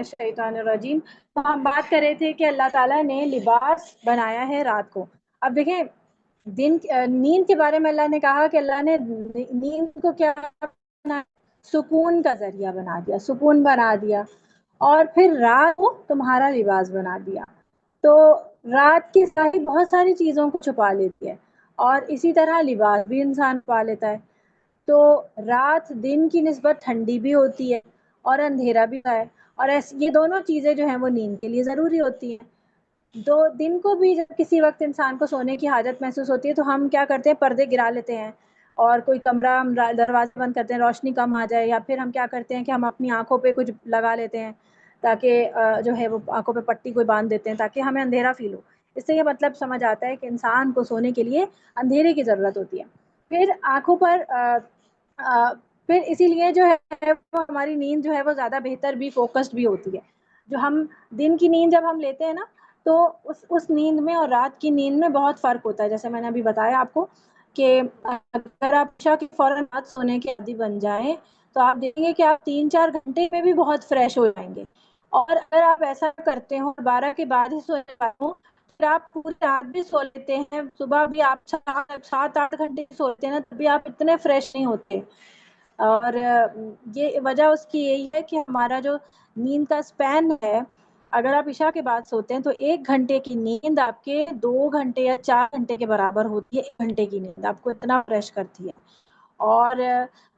शैतानिर्रजीम। तो हम बात कर रहे थे कि अल्लाह ताला ने लिबास बनाया है रात को। अब देखें, नींद के बारे में अल्लाह ने कहा कि अल्लाह ने नींद को क्या बना, सुकून का जरिया बना दिया, सुकून बना दिया, और फिर रात को तुम्हारा लिबास बना दिया। तो रात की स्याही बहुत सारी चीज़ों को छुपा लेती है, और इसी तरह लिबास भी इंसान छुपा लेता है। तो रात दिन की निस्बत ठंडी भी होती है और अंधेरा भी है, और ये दोनों चीज़ें जो हैं वो नींद के लिए ज़रूरी होती हैं। तो दिन को भी जब किसी वक्त इंसान को सोने की हाजत महसूस होती है तो हम क्या करते हैं, पर्दे गिरा लेते हैं, और कोई कमरा हम दरवाज़ा बंद करते हैं, रोशनी कम आ जाए, या फिर हम क्या करते हैं कि हम अपनी आँखों पे कुछ लगा लेते हैं ताकि जो है वो आँखों पे पट्टी कोई बांध देते हैं ताकि हमें अंधेरा फ़ील हो। इससे ये मतलब समझ आता है कि इंसान को सोने के लिए अंधेरे की ज़रूरत होती है। फिर आँखों पर फिर इसीलिए जो है वो हमारी नींद जो है वो ज़्यादा बेहतर भी, फ़ोकस्ड भी होती है। जो हम दिन की नींद जब हम लेते हैं ना, तो उस नींद में और रात की नींद में बहुत फ़र्क होता है। जैसे मैंने अभी बताया आपको कि अगर आप इशा के फ़ौरन बाद सोने के आदी बन जाएँ, तो आप देखेंगे कि आप 3-4 घंटे में भी बहुत फ्रेश हो जाएँगे। और अगर आप ऐसा करते हो, 12 के बाद ही सोने वाले हो, फिर आप पूरी रात भी सो लेते हैं, सुबह भी आप 7-8 घंटे सोते हैं ना, तब भी आप इतने फ्रेश नहीं होते। और ये वजह उसकी यही है कि हमारा जो नींद का स्पैन है, अगर आप इशा के बाद सोते हैं तो 1 घंटे की नींद आपके 2 घंटे या 4 घंटे के बराबर होती है। 1 घंटे की नींद आपको इतना फ्रेश करती है। और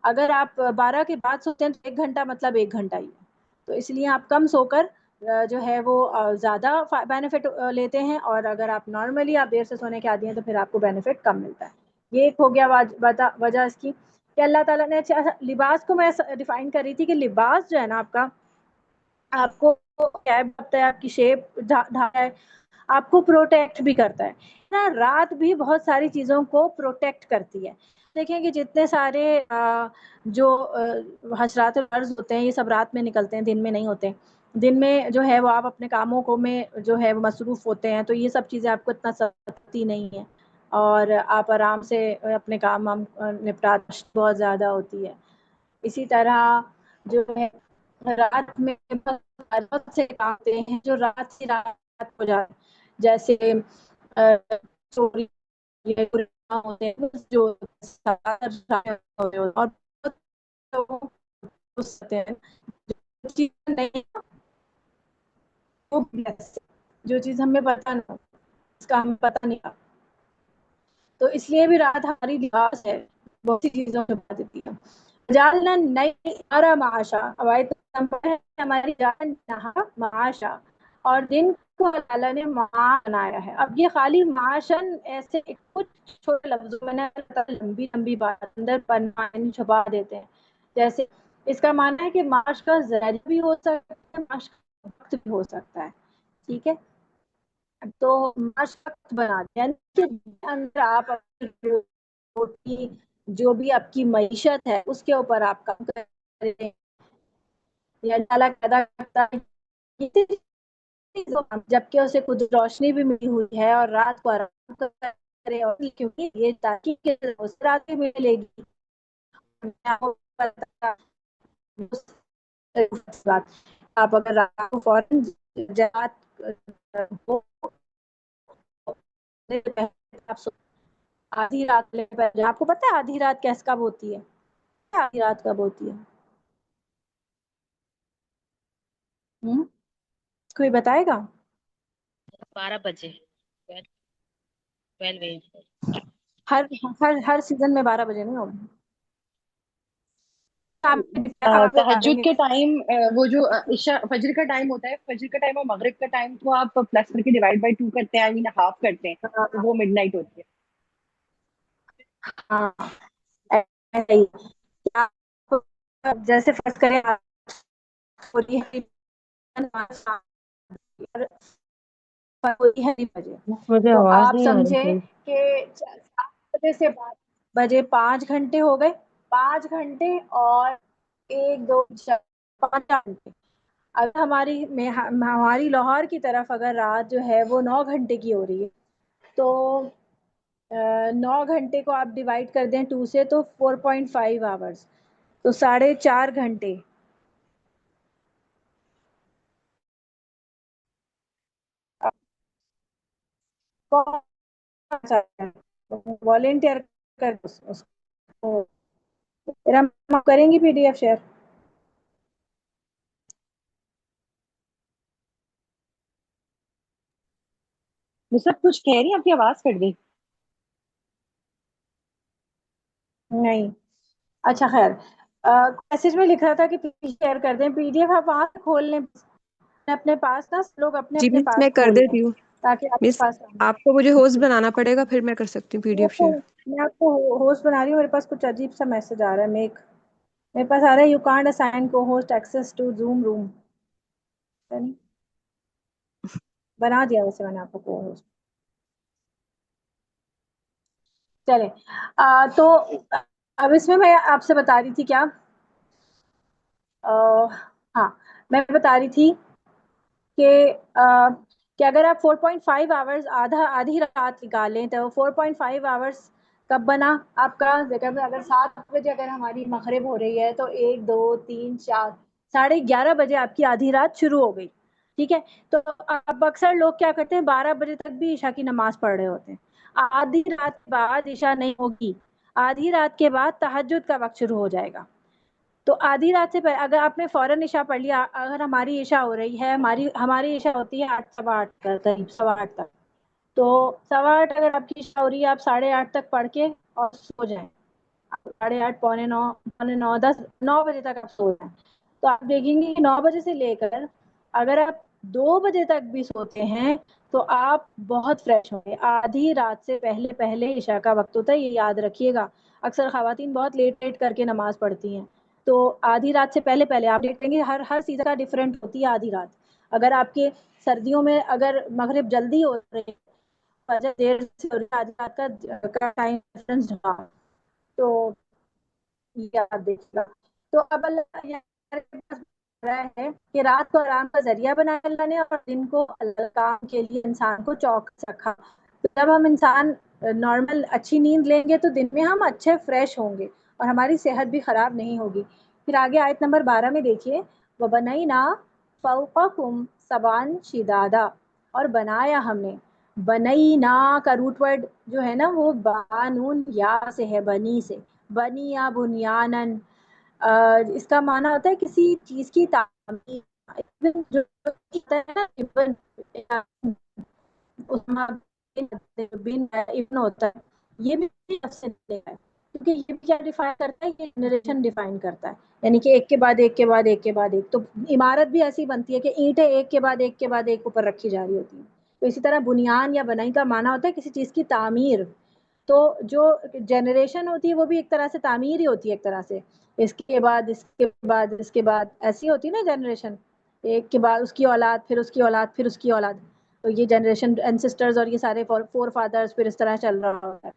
अगर आप 12 के बाद सोते हैं तो 1 घंटा मतलब 1 घंटा ही है। तो इसलिए आप कम सोकर जो है वो ज़्यादा बेनिफिट लेते हैं, और अगर आप नॉर्मली आप देर से सोने के आदी हैं तो फिर आपको बेनिफिट कम मिलता है। ये एक हो गया वजह इसकी कि अल्लाह ताला ने अच्छा लिबास को मैं डिफाइन कर रही थी कि लिबास जो है ना आपका, आपको क्या है, आपकी शेप ढालता है, आपको प्रोटेक्ट भी करता है ना। रात भी बहुत सारी चीज़ों को प्रोटेक्ट करती है। देखें कि जितने सारे जो हशरात अर्ज़ होते हैं, ये सब रात में निकलते हैं, दिन में नहीं होते। दिन में जो है वो आप अपने कामों को में जो है वो मसरूफ़ होते हैं, तो ये सब चीज़ें आपको इतना सकती नहीं है, और आप आराम से अपने काम वाम निपटा, बहुत ज़्यादा होती है। इसी तरह जो है रात में बहुत से काम होते हैं जो रात से रात हो जाते हैं, जैसे चोरी होते हैं जो और जो चीज़ नहीं, जो चीज़ हमें पता ना, इसका हमें पता नहीं, तो इसलिए भी रात हमारी लिबास है, बहुत सी चीज़ों में बता देती है। जालना नई अरा माशा, अब आयत नंबर है हमारी जान नहा माशा, और दिन को अल्लाह ने मा बनाया है। अब ये खाली माशन ऐसे कुछ छोटे लफ्जों में लंबी लंबी बात अंदर मायने छुपा देते हैं। जैसे इसका माना है कि माश का ज़रिया भी हो सकता है, माश का वक्त भी हो सकता है। ठीक है, तो मशक्क़त बना दिया, यानी कि अंदर आप रोटी जो भी आपकी मईशत है उसके ऊपर आप काम करें, या अल्लाह पैदा करता है जबकि उसे खुद रोशनी भी मिली हुई है, और रात को आराम करे, और क्योंकि ये ताकि उस रात भी मिलेगी। आप अगर रात को फौरन आधी रात आपको पता है आधी रात कैसे कब होती है? आधी रात कब होती है? हम्म, कोई बताएगा? 12 बजे, 12 हर हर सीजन में 12 बजे नहीं होगी। आप बता तहज्जुद देंगे। के टाइम, वो जो इशा फजर का टाइम होता है, फजर का टाइम और मगरिब का टाइम को आप प्लस करके डिवाइड बाय 2 करते हैं, आई मीन हाफ करते हैं, तो वो मिडनाइट होती है। हाँ, ऐसे ही। आप जैसे फर्ज करें होती है होती है 3 बजे, मुझे तो आवाज आप नहीं आ रही समझे सही। कि 7 बजे से 8 बजे 5 घंटे हो गए, 5 घंटे और 1 2 4 5 घंटे। अगर हमारी लाहौर की तरफ अगर रात जो है वो 9 घंटे की हो रही है, तो 9 घंटे को आप डिवाइड कर दें 2 से, तो 4.5 आवर्स, तो 4.5 घंटे। कौन वॉलेंटियर कर उसको, फिर हम करेंगे PDF शेयर। सब कुछ कह रही है, आपकी आवाज कट गई। नहीं, अच्छा खैर, मैसेज में लिख रहा था कि शेयर कर दें PDF, आप वहां से खोल लें अपने पास ना, लोग अपने जी अपने मिस, पास मैं कर खोल लें देती हूँ। ताकि आपके मिस, पास आपको मुझे होस्ट बनाना पड़ेगा, फिर मैं कर सकती हूँ मैं PDF आपको शेयर। मैं आपको होस्ट बना रही हूँ। मेरे पास कुछ अजीब सा मैसेज आ रहा है, मेरे पास आ रहा है, you can't assign co host access to Zoom room. बना दिया वैसे मैंने आपको को होस्ट। चले, तो अब इसमें मैं आपसे बता रही थी क्या, हाँ, मैं बता रही थी कि अगर आप 4.5 आवर्स आधी रात निकालें तो 4.5 आवर्स कब बना आपका, अगर 7 बजे अगर हमारी मगरिब हो रही है तो 1 2 3 4 11:30 बजे आपकी आधी रात शुरू हो गई। ठीक है, तो अब अक्सर लोग क्या करते हैं, 12 बजे तक भी ईशा की नमाज पढ़ रहे होते हैं। आधी रात के बाद ईशा नहीं होगी, आधी रात के बाद तहज्जुद का वक्त शुरू हो जाएगा। तो आधी रात से पहले अगर आपने फौरन ईशा पढ़ लिया, अगर हमारी ईशा हो रही है, हमारी ईशा होती है 8 सवा 8 तक, करीब 8:15 तक, तो 8:15 अगर आपकी ईशा हो रही है, आप 8:30 तक पढ़ के और सो जाएं। 8:30 9:45 9:45 10 9 बजे तक आप सो जाएं, तो आप देखेंगे कि 9 बजे से लेकर अगर आप 2 बजे तक भी सोते हैं तो आप बहुत फ्रेश होंगे। आधी रात से पहले पहले ईशा का वक्त होता है, ये याद रखिएगा। अक्सर खवातीन बहुत लेट लेट करके नमाज पढ़ती हैं, तो आधी रात से पहले पहले आप देखेंगे हर हर सीजन का डिफरेंट होती है आधी रात। अगर आपके सर्दियों में अगर मगरिब जल्दी हो रही है, फजर देर से हो रही है, आधी रात का टाइम डिफरेंस ढंगा, तो ये आप देखिएगा। तो अब अल्लाह के पास रहा है कि रात को आराम का जरिया बनाया अल्लाह ने, और दिन को अल्लाह काम के लिए इंसान को चौकस रखा। तो जब हम इंसान नॉर्मल अच्छी नींद लेंगे तो दिन में हम अच्छे फ्रेश होंगे और हमारी सेहत भी खराब नहीं होगी। फिर आगे आयत नंबर 12 में देखिए, वह बनाई ना फौक़कुम सबान शिदादा, और बनाया हमने, बनई ना का रूट वर्ड जो है ना वो बानून या से है, बनी से, बनी या बुनियानन। इसका माना होता है किसी चीज की तामीर। इवन जो होता है ना, इवन उस्मा बिन इब्न होता है, ये भी नफ्स से निकला है, क्योंकि ये भी क्या डिफाइन करता है, ये जनरेशन डिफाइन करता है, यानी कि एक के बाद एक के बाद एक के बाद एक। तो इमारत भी ऐसी बनती है कि ईंटें एक के बाद एक के बाद एक ऊपर रखी जा रही होती हैं। तो इसी तरह बुनियान या बनाई का माना होता है किसी चीज की तामीर। तो जो जनरेशन होती है वो भी एक तरह से तामीर ही होती है, एक तरह से इसके बाद इसके बाद इसके बाद ऐसी होती है ना जनरेशन, एक के बाद उसकी औलाद, फिर उसकी औलाद, फिर उसकी औलाद। तो ये जनरेशन एंसेस्टर्स और ये सारे फोर फादर्स फिर इस तरह चल रहा होता है।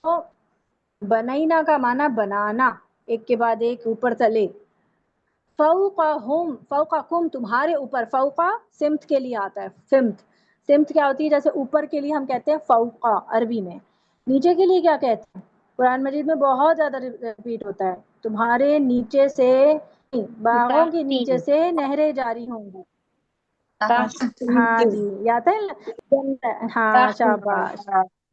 तो बनईना का माना बनाना, एक के बाद एक ऊपर तले। फौकाहुम, फौकाकुम तुम्हारे ऊपर, फौका सिम्त के लिए आता है, सिम्त। सिम्त क्या होती है, जैसे ऊपर के लिए हम कहते हैं फौका अरबी में, नीचे के लिए क्या कहते हैं, कुरान मजीद में बहुत ज्यादा रिपीट होता है, तुम्हारे नीचे से, बागों के नीचे से नहरें जारी होंगी। हाँ जी, याद है, हाँ शाबाश।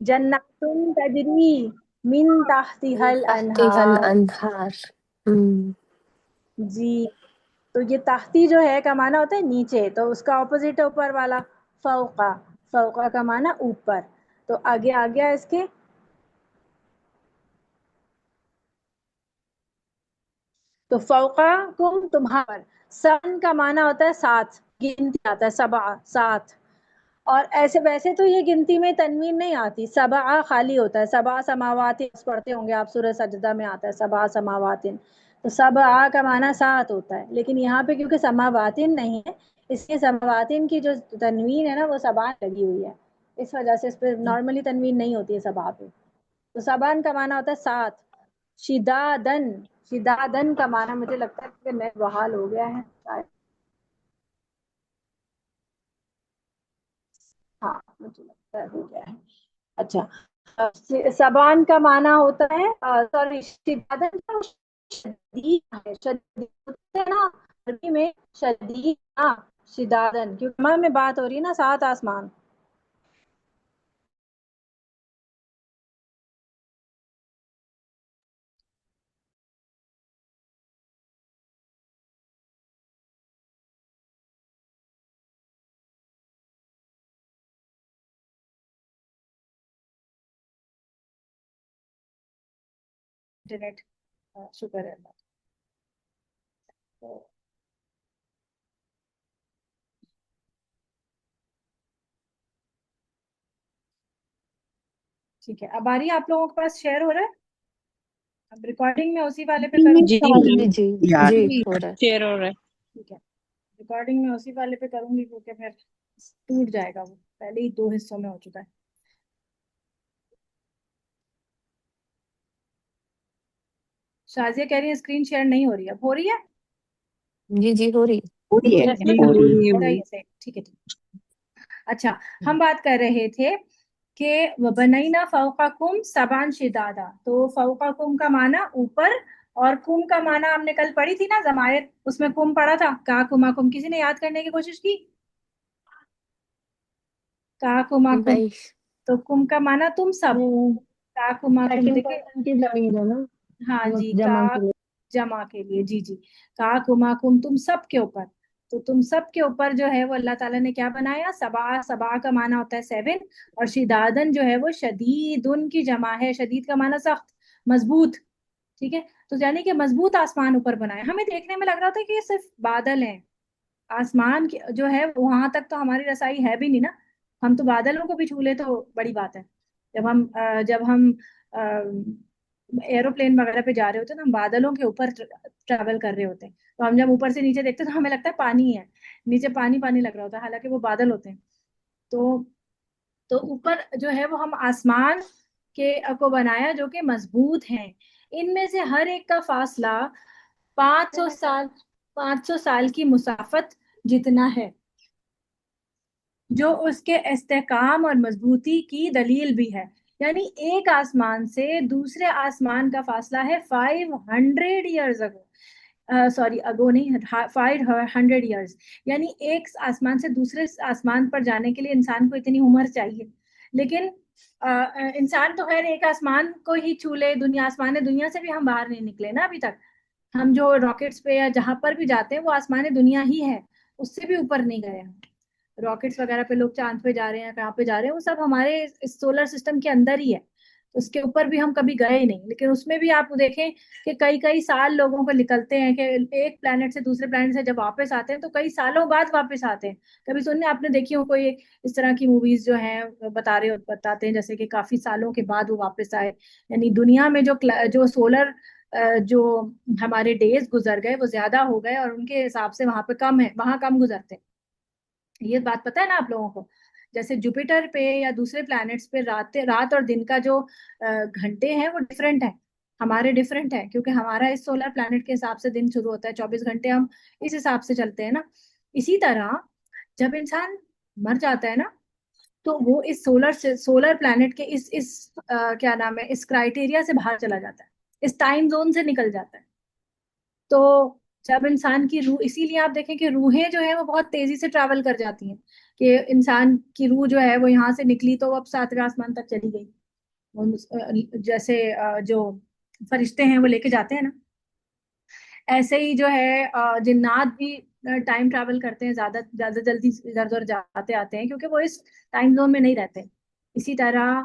जन्नतुन तजरी मिन तहतिहल तहतिहल अनहार। अंधार। जी, तो ये तहती जो है का माना होता है नीचे, तो उसका ऑपोजिट है ऊपर वाला, फौका। फौका का माना ऊपर। तो आगे आ गया इसके, तो फौका कुम तुम्हार, सन का माना होता है साथ, गिनती आता है, सबा साथ। और ऐसे वैसे तो ये गिनती में तनवीन नहीं आती, सबा खाली होता है, सबा समावातिन पढ़ते होंगे आप, सूरह सजदा में आता है सबा समावातिन। तो सबा का माना सात होता है, लेकिन यहाँ पे क्योंकि समावातिन नहीं है, इसलिए समावातिन की जो तनवीन है ना वो सबान लगी हुई है, इस वजह से इस पर नॉर्मली तनवीन नहीं होती है सबा पे। तो सबान का माना होता है सात। शिदादन, शिदादन का माना मुझे लगता है कि नेट बहाल हो गया है शायद, हाँ मुझे लगता है हो गया है। अच्छा, सबान का माना होता है, सॉरी, शिदादन का शदीद है, शदीद होता है ना अरबी में, शदीद, हाँ शिदादन, क्योंकि में बात हो रही है ना सात आसमान। इंटरनेट शुक्र है। तो ठीक है, अब आ रही है आप लोगों के पास, शेयर हो रहा है? अब रिकॉर्डिंग में उसी वाले पे करूँ? जी जी जी यार जी हो रहा है। शेयर हो रहा है। ठीक है, रिकॉर्डिंग में उसी वाले पे करूंगी क्योंकि फिर टूट जाएगा, वो पहले ही 2 हिस्सों में हो चुका है। शाजिया कह रही है स्क्रीन शेयर नहीं हो रही, अब हो रही है? जी जी हो रही है। हो रही है, Yes, हो रही है। सही है, सही, ठीक है, ठीक। अच्छा, हम बात कर रहे थे कि वबनैना फौकाकुम सबान शिदादा। तो फौकाकुम का माना ऊपर, और कुम का माना हमने कल पढ़ी थी ना जमायत, उसमें कुम पढ़ा था, का कुमा कुम, किसी ने याद करने की कोशिश की? का कुमा कुम, नहीं। तो कुम का माना तुम सब, का कुमा कुम, सेकंड देखिए। पर्सन की जमीर है ना, हाँ वो जी, का जमा के लिए। जमा के लिए, जी जी। का कुमाकुम, तुम सब के ऊपर। तो तुम सब के ऊपर जो है वो अल्लाह ताला ने क्या बनाया? सबा। सबा का माना होता है 7, और शिदादन जो है वो शदीदुन की जमा है। शदीद का माना सख्त, मजबूत। ठीक है, तो यानी कि मजबूत आसमान ऊपर बनाया। हमें देखने में लग रहा था कि ये सिर्फ बादल हैं, आसमान जो है वहां तक तो हमारी रसाई है भी नहीं ना। हम तो बादलों को भी छू ले तो बड़ी बात है। जब हम एरोप्लेन वगैरह पे जा रहे होते हैं ना, हम बादलों के ऊपर ट्रैवल कर रहे होते हैं, तो हम जब ऊपर से नीचे देखते हैं तो हमें लगता है पानी है, नीचे पानी पानी लग रहा होता है, हालांकि वो बादल होते हैं। तो तो ऊपर जो है वो हम आसमान के को बनाया जो कि मजबूत हैं। इनमें से हर एक का फासला 500 साल, 500 साल की मुसाफत जितना है, जो उसके इस्तेकाम और मजबूती की दलील भी है। यानी एक आसमान से दूसरे आसमान का फासला है 500 ईयर्स अगो, सॉरी अगो नहीं, 500 ईयर्स। यानी एक आसमान से दूसरे आसमान पर जाने के लिए इंसान को इतनी उम्र चाहिए। लेकिन इंसान तो खैर एक आसमान को ही छू ले, दुनिया आसमान दुनिया से भी हम बाहर नहीं निकले ना अभी तक। हम जो रॉकेट्स पे या जहां पर भी जाते हैं वो आसमान दुनिया ही है, उससे भी ऊपर नहीं गए हम। रॉकेट्स वगैरह पे लोग चांद पे जा रहे हैं, कहाँ पे जा रहे हैं, वो सब हमारे इस सोलर सिस्टम के अंदर ही है। तो उसके ऊपर भी हम कभी गए ही नहीं, लेकिन उसमें भी आप देखें कि कई कई साल लोगों को निकलते हैं कि एक प्लेनेट से दूसरे प्लेनेट से जब वापस आते हैं तो कई सालों बाद वापस आते हैं। कभी सुनने आपने देखी हो कोई इस तरह की मूवीज जो हैं बताते हैं जैसे कि काफी सालों के बाद वो वापस आए। यानी दुनिया में जो सोलर जो हमारे डेज गुजर गए वो ज्यादा हो गए, और उनके हिसाब से वहां पे कम है, वहां कम गुजरते हैं। ये बात पता है ना आप लोगों को? जैसे जुपिटर पे या दूसरे प्लैनेट्स पे रात और दिन का जो घंटे हैं वो डिफरेंट है, हमारे डिफरेंट है, क्योंकि हमारा इस सोलर प्लैनेट के हिसाब से दिन शुरू होता है, 24 घंटे हम इस हिसाब से चलते हैं ना। इसी तरह जब इंसान मर जाता है ना, तो वो इस सोलर प्लैनेट के क्या नाम है, इस क्राइटेरिया से बाहर चला जाता है, इस टाइम जोन से निकल जाता है। तो जब इंसान की रूह, इसीलिए आप देखें कि रूहें जो है वो बहुत तेजी से ट्रैवल कर जाती हैं, कि इंसान की रूह जो है वो यहाँ से निकली तो वो अब 7वें आसमान तक चली गई। जैसे जो फरिश्ते हैं वो लेके जाते हैं ना, ऐसे ही जो है जिन्नात भी टाइम ट्रैवल करते हैं, ज्यादा ज्यादा जल्दी इधर उधर जाते आते हैं, क्योंकि वो इस टाइम जोन में नहीं रहते। इसी तरह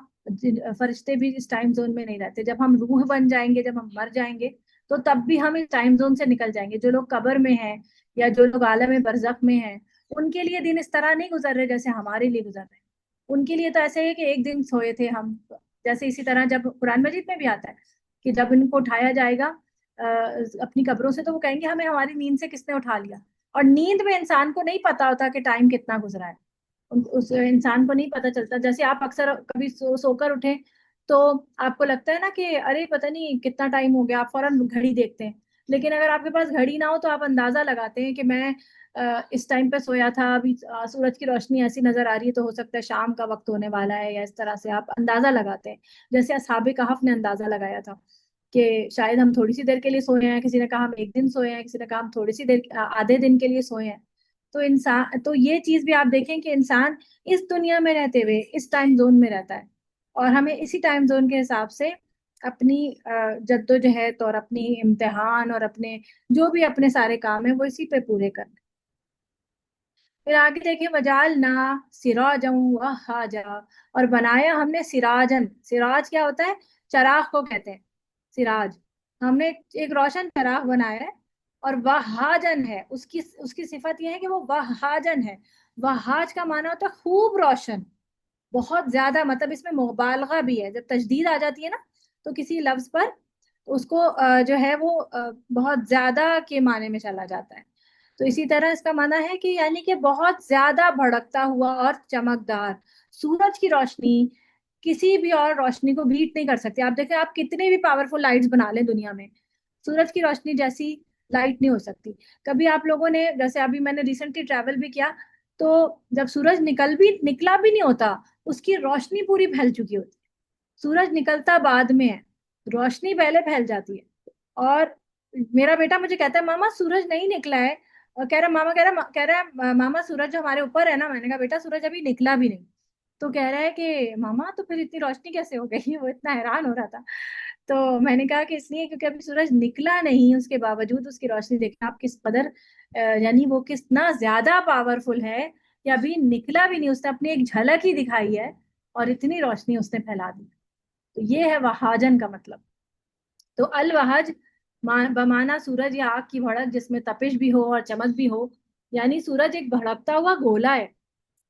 फरिश्ते भी इस टाइम जोन में नहीं रहते। जब हम रूह बन जाएंगे, जब हम मर जाएंगे, तो तब भी हम इस टाइम जोन से निकल जाएंगे। जो लोग कब्र में हैं या जो लोग आलम बरज़ख में हैं, उनके लिए दिन इस तरह नहीं गुजर रहे जैसे हमारे लिए गुजर रहे हैं। उनके लिए तो ऐसे है कि एक दिन सोए थे हम, जैसे इसी तरह जब कुरान मजीद में भी आता है कि जब इनको उठाया जाएगा अपनी कब्रों से, तो वो कहेंगे हमें हमारी नींद से किसने उठा लिया। और नींद में इंसान को नहीं पता होता कि टाइम कितना गुजरा है, उस इंसान को नहीं पता चलता। जैसे आप अक्सर कभी सोकर उठे तो आपको लगता है ना कि अरे पता नहीं कितना टाइम हो गया, आप फौरन घड़ी देखते हैं। लेकिन अगर आपके पास घड़ी ना हो तो आप अंदाजा लगाते हैं कि मैं इस टाइम पे सोया था, अभी सूरज की रोशनी ऐसी नजर आ रही है तो हो सकता है शाम का वक्त होने वाला है, या इस तरह से आप अंदाजा लगाते हैं। जैसे असहाबे कहफ ने अंदाजा लगाया था कि शायद हम थोड़ी सी देर के लिए सोए हैं, किसी ने कहा हम एक दिन सोए हैं, किसी ने कहा हम थोड़ी सी देर आधे दिन के लिए सोए हैं। तो इंसान, तो ये चीज भी आप देखें कि इंसान इस दुनिया में रहते हुए इस टाइम जोन में रहता है, और हमें इसी टाइम जोन के हिसाब से अपनी जद्दोजहद और अपनी इम्तिहान और अपने जो भी अपने सारे काम है वो इसी पे पूरे करने। फिर आगे देखिए, वजाल ना सिराजन वहाजा, और बनाया हमने सिराजन। सिराज क्या होता है? चराग को कहते हैं सिराज। हमने एक रोशन चराग बनाया है, और वहाजन है, उसकी उसकी सिफत यह है कि वो वहाजन है। वहाज का माना होता है खूब रोशन, बहुत ज्यादा, मतलब इसमें मुबालगा भी है। जब तशदीद आ जाती है ना तो किसी लफ्ज पर, तो उसको जो है वो बहुत ज्यादा के माने में चला जाता है। तो इसी तरह इसका माना है कि यानी कि बहुत ज्यादा भड़कता हुआ और चमकदार। सूरज की रोशनी किसी भी और रोशनी को बीट नहीं कर सकती। आप देखें, आप कितने भी पावरफुल लाइट्स बना लें दुनिया में, सूरज की रोशनी जैसी लाइट नहीं हो सकती। कभी आप लोगों ने, जैसे अभी मैंने रिसेंटली ट्रैवल भी किया, तो जब सूरज निकला भी नहीं होता, उसकी रोशनी पूरी फैल चुकी होती है। सूरज निकलता बाद में है, रोशनी पहले फैल जाती है। और मेरा बेटा मुझे कहता है, मामा सूरज नहीं निकला है। और कह रहा है मामा सूरज जो हमारे ऊपर है ना। मैंने कहा बेटा सूरज अभी निकला भी नहीं। तो कह रहा है कि मामा तो फिर इतनी रोशनी कैसे हो गई? वो इतना हैरान हो रहा था। तो मैंने कहा कि इसलिए क्योंकि अभी सूरज निकला नहीं, उसके बावजूद उसकी रोशनी देखना आप किस कदर यानी वो कितना ज्यादा पावरफुल है कि अभी निकला भी नहीं, उसने अपनी एक झलक ही दिखाई है और इतनी रोशनी उसने फैला दी। तो ये है वहाजन का मतलब। तो अल वहज बमाना सूरज या आग की भड़क, जिसमें तपिश भी हो और चमक भी हो। यानी सूरज एक भड़कता हुआ गोला है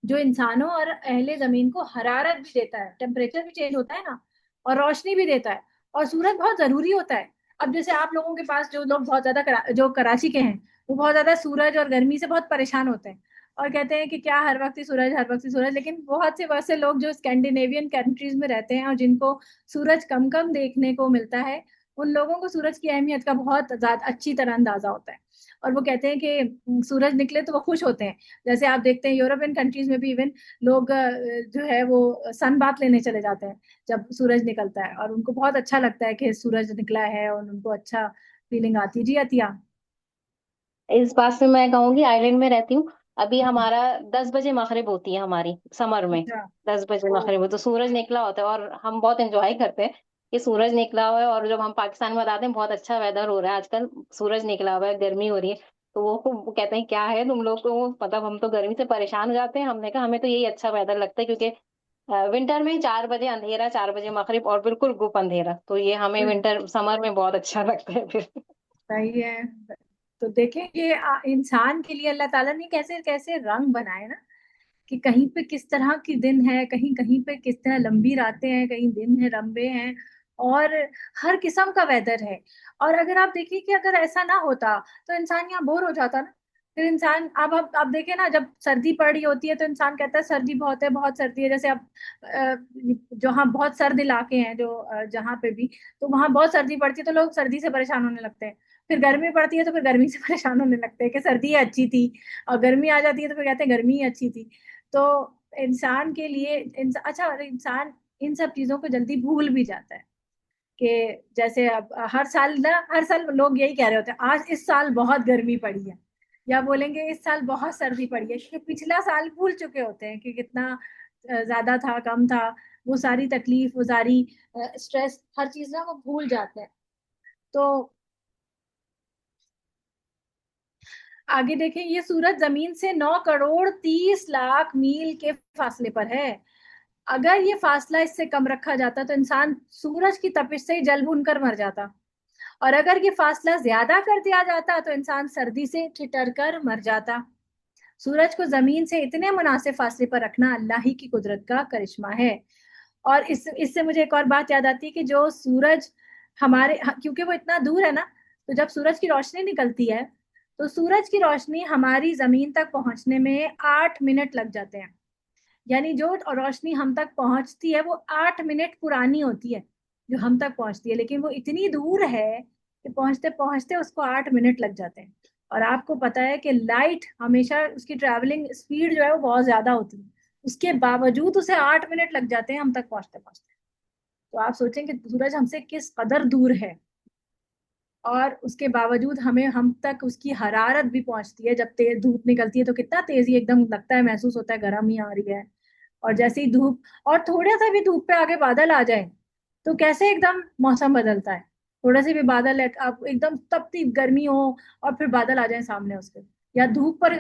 जो इंसानों और अहले जमीन को हरारत भी देता है, टेम्परेचर भी चेंज होता है ना, और रोशनी भी देता है। और सूरज बहुत जरूरी होता है। अब जैसे आप लोगों के पास जो लोग बहुत ज्यादा जो कराची के हैं, वो बहुत ज्यादा सूरज और गर्मी से बहुत परेशान होते हैं और कहते हैं कि क्या हर वक्त ही सूरज, हर वक्त ही सूरज। लेकिन बहुत से वैसे लोग जो स्कैंडिनेवियन कंट्रीज में रहते हैं और जिनको सूरज कम कम देखने को मिलता है, उन लोगों को सूरज की अहमियत का बहुत ज्यादा अच्छी तरह अंदाजा होता है। और वो कहते हैं कि सूरज निकले तो वो खुश होते हैं। जैसे आप देखते हैं यूरोपियन कंट्रीज में भी इवन लोग जो है वो सन बाथ लेने चले जाते हैं जब सूरज निकलता है, और उनको बहुत अच्छा लगता है कि सूरज निकला है और उनको अच्छा फीलिंग आती है। जी अतिया। इस बात से मैं कहूंगी, आइलैंड में रहती हूँ। अभी हमारा 10 बजे मगरिब होती है हमारी समर में। अच्छा। 10 बजे ओ। मगरिब, तो सूरज निकला होता है और हम बहुत एंजॉय करते हैं कि सूरज निकला हुआ है। और जब हम पाकिस्तान में बताते हैं बहुत अच्छा वेदर हो रहा है आजकल, सूरज निकला हुआ है, गर्मी हो रही है, तो वो कहते हैं क्या है तुम लोग को, मतलब हम तो गर्मी से परेशान हो जाते हैं। हमने कहा हमें तो यही अच्छा वेदर लगता है, क्योंकि विंटर में 4 बजे अंधेरा, 4 बजे मगरिब और बिल्कुल गुप अंधेरा, तो ये हमें विंटर समर में बहुत अच्छा लगता है फिर। सही है। तो देखें ये इंसान के लिए अल्लाह ताला ने कैसे कैसे रंग बनाए ना, कि कहीं पे किस तरह की दिन है, कहीं कहीं पे किस तरह लंबी रातें हैं, कहीं दिन है लंबे हैं, और हर किस्म का वेदर है। और अगर आप देखिए कि अगर ऐसा ना होता तो इंसान यहाँ बोर हो जाता ना। फिर इंसान, अब आप देखें ना, जब सर्दी पड़ रही होती है तो इंसान कहता है सर्दी बहुत है, बहुत सर्दी है। जैसे अब जहाँ बहुत सर्द इलाके हैं, जो जहाँ पे भी, तो वहां बहुत सर्दी पड़ती है तो लोग सर्दी से परेशान होने लगते हैं। फिर गर्मी पड़ती है तो फिर गर्मी से परेशान होने लगते हैं कि सर्दी अच्छी थी। और गर्मी आ जाती है तो फिर कहते हैं गर्मी ही अच्छी थी। तो इंसान के लिए अच्छा, और इंसान इन सब चीजों को जल्दी भूल भी जाता है। कि जैसे अब हर साल लोग यही कह रहे होते हैं, आज इस साल बहुत गर्मी पड़ी है, या बोलेंगे इस साल बहुत सर्दी पड़ी है, क्योंकि पिछला साल भूल चुके होते हैं कि कितना ज्यादा था, कम था। वो सारी तकलीफ, वो सारी स्ट्रेस, हर चीज ना वो भूल जाते हैं। तो आगे देखें, ये सूरज जमीन से 9 करोड़ 30 लाख मील के फासले पर है। अगर ये फासला इससे कम रखा जाता तो इंसान सूरज की तपिश से ही जल भून कर मर जाता। और अगर ये फासला ज्यादा कर दिया जाता तो इंसान सर्दी से ठिठर कर मर जाता। सूरज को जमीन से इतने मुनासिब फासले पर रखना अल्लाह ही की कुदरत का करिश्मा है। और इससे मुझे एक और बात याद आती है कि जो सूरज क्योंकि वो इतना दूर है ना, तो जब सूरज की रोशनी निकलती है, तो सूरज की रोशनी हमारी जमीन तक पहुंचने में 8 मिनट लग जाते हैं। यानी जो रोशनी हम तक पहुंचती है वो 8 मिनट पुरानी होती है, जो हम तक पहुंचती है, लेकिन वो इतनी दूर है कि पहुंचते पहुंचते उसको 8 मिनट लग जाते हैं। और आपको पता है कि लाइट हमेशा उसकी ट्रैवलिंग स्पीड जो है वो बहुत ज्यादा होती है, उसके बावजूद उसे 8 मिनट लग जाते हैं हम तक पहुंचते पहुंचते। तो आप सोचें कि सूरज हमसे किस कदर दूर है, और उसके बावजूद हमें हम तक उसकी हरारत भी पहुंचती है। जब तेज धूप निकलती है तो कितना तेजी एकदम लगता है, महसूस होता है गर्म ही आ रही है। और जैसे ही धूप, और थोड़ा सा भी धूप पे आगे बादल आ जाए तो कैसे एकदम मौसम बदलता है। थोड़ा से भी बादल है, आप एकदम तपती गर्मी हो, और फिर बादल आ जाए सामने उसके, या धूप पर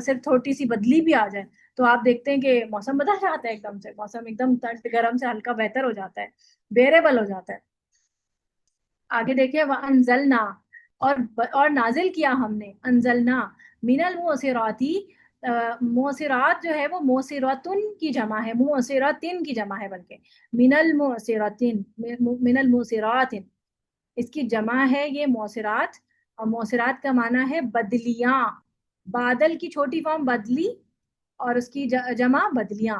सिर्फ छोटी सी बदली भी आ जाए, तो आप देखते हैं कि मौसम बदल जाता है एकदम से। मौसम एकदम सर्द गर्म से हल्का बेहतर हो जाता है, बेरेबल हो जाता है। आगे देखिए वह अनजलना, और नाजिल किया हमने, अनजलना मिनल मुसिराती, मोसिरात जो है वो मोसिरतुन की जमा है, मोसिरतिन की जमा है, बल्कि मिनल मोसिरतिन, मिनल मोसिरातिन इसकी जमा है ये मोसिरात। और मोसिरात का माना है बदलियां, बादल की छोटी फॉर्म बदली, और उसकी जमा बदलियां,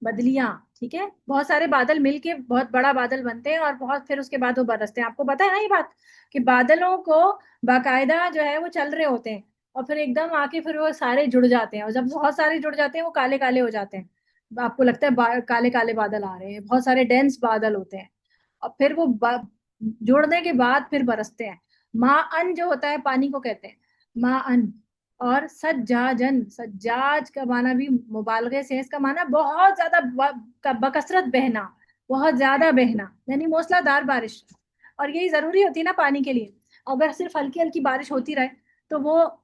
बदलियां। ठीक है, बहुत सारे बादल मिलके बहुत बड़ा बादल बनते हैं और बहुत फिर उसके बाद वो बरसते हैं। आपको पता है ना ये बात, कि बादलों को बाकायदा जो है वो चल रहे होते हैं, और फिर एकदम आके फिर वो सारे जुड़ जाते हैं, और जब बहुत सारे जुड़ जाते हैं वो काले काले हो जाते हैं। आपको लगता है काले काले बादल आ रहे हैं, बहुत सारे डेंस बादल होते हैं, और फिर वो जोड़ने के बाद फिर बरसते हैं। माँ अन जो होता है पानी को कहते हैं माँ अन। और सज्जाजन, सज्जाज का माना भी मुबालगे से, इसका माना बहुत ज्यादा बकसरत बहना, बहुत ज्यादा बहना, यानी मूसलाधार बारिश। और यही जरूरी होती है ना पानी के लिए। अगर सिर्फ हल्की हल्की बारिश होती रहे तो वो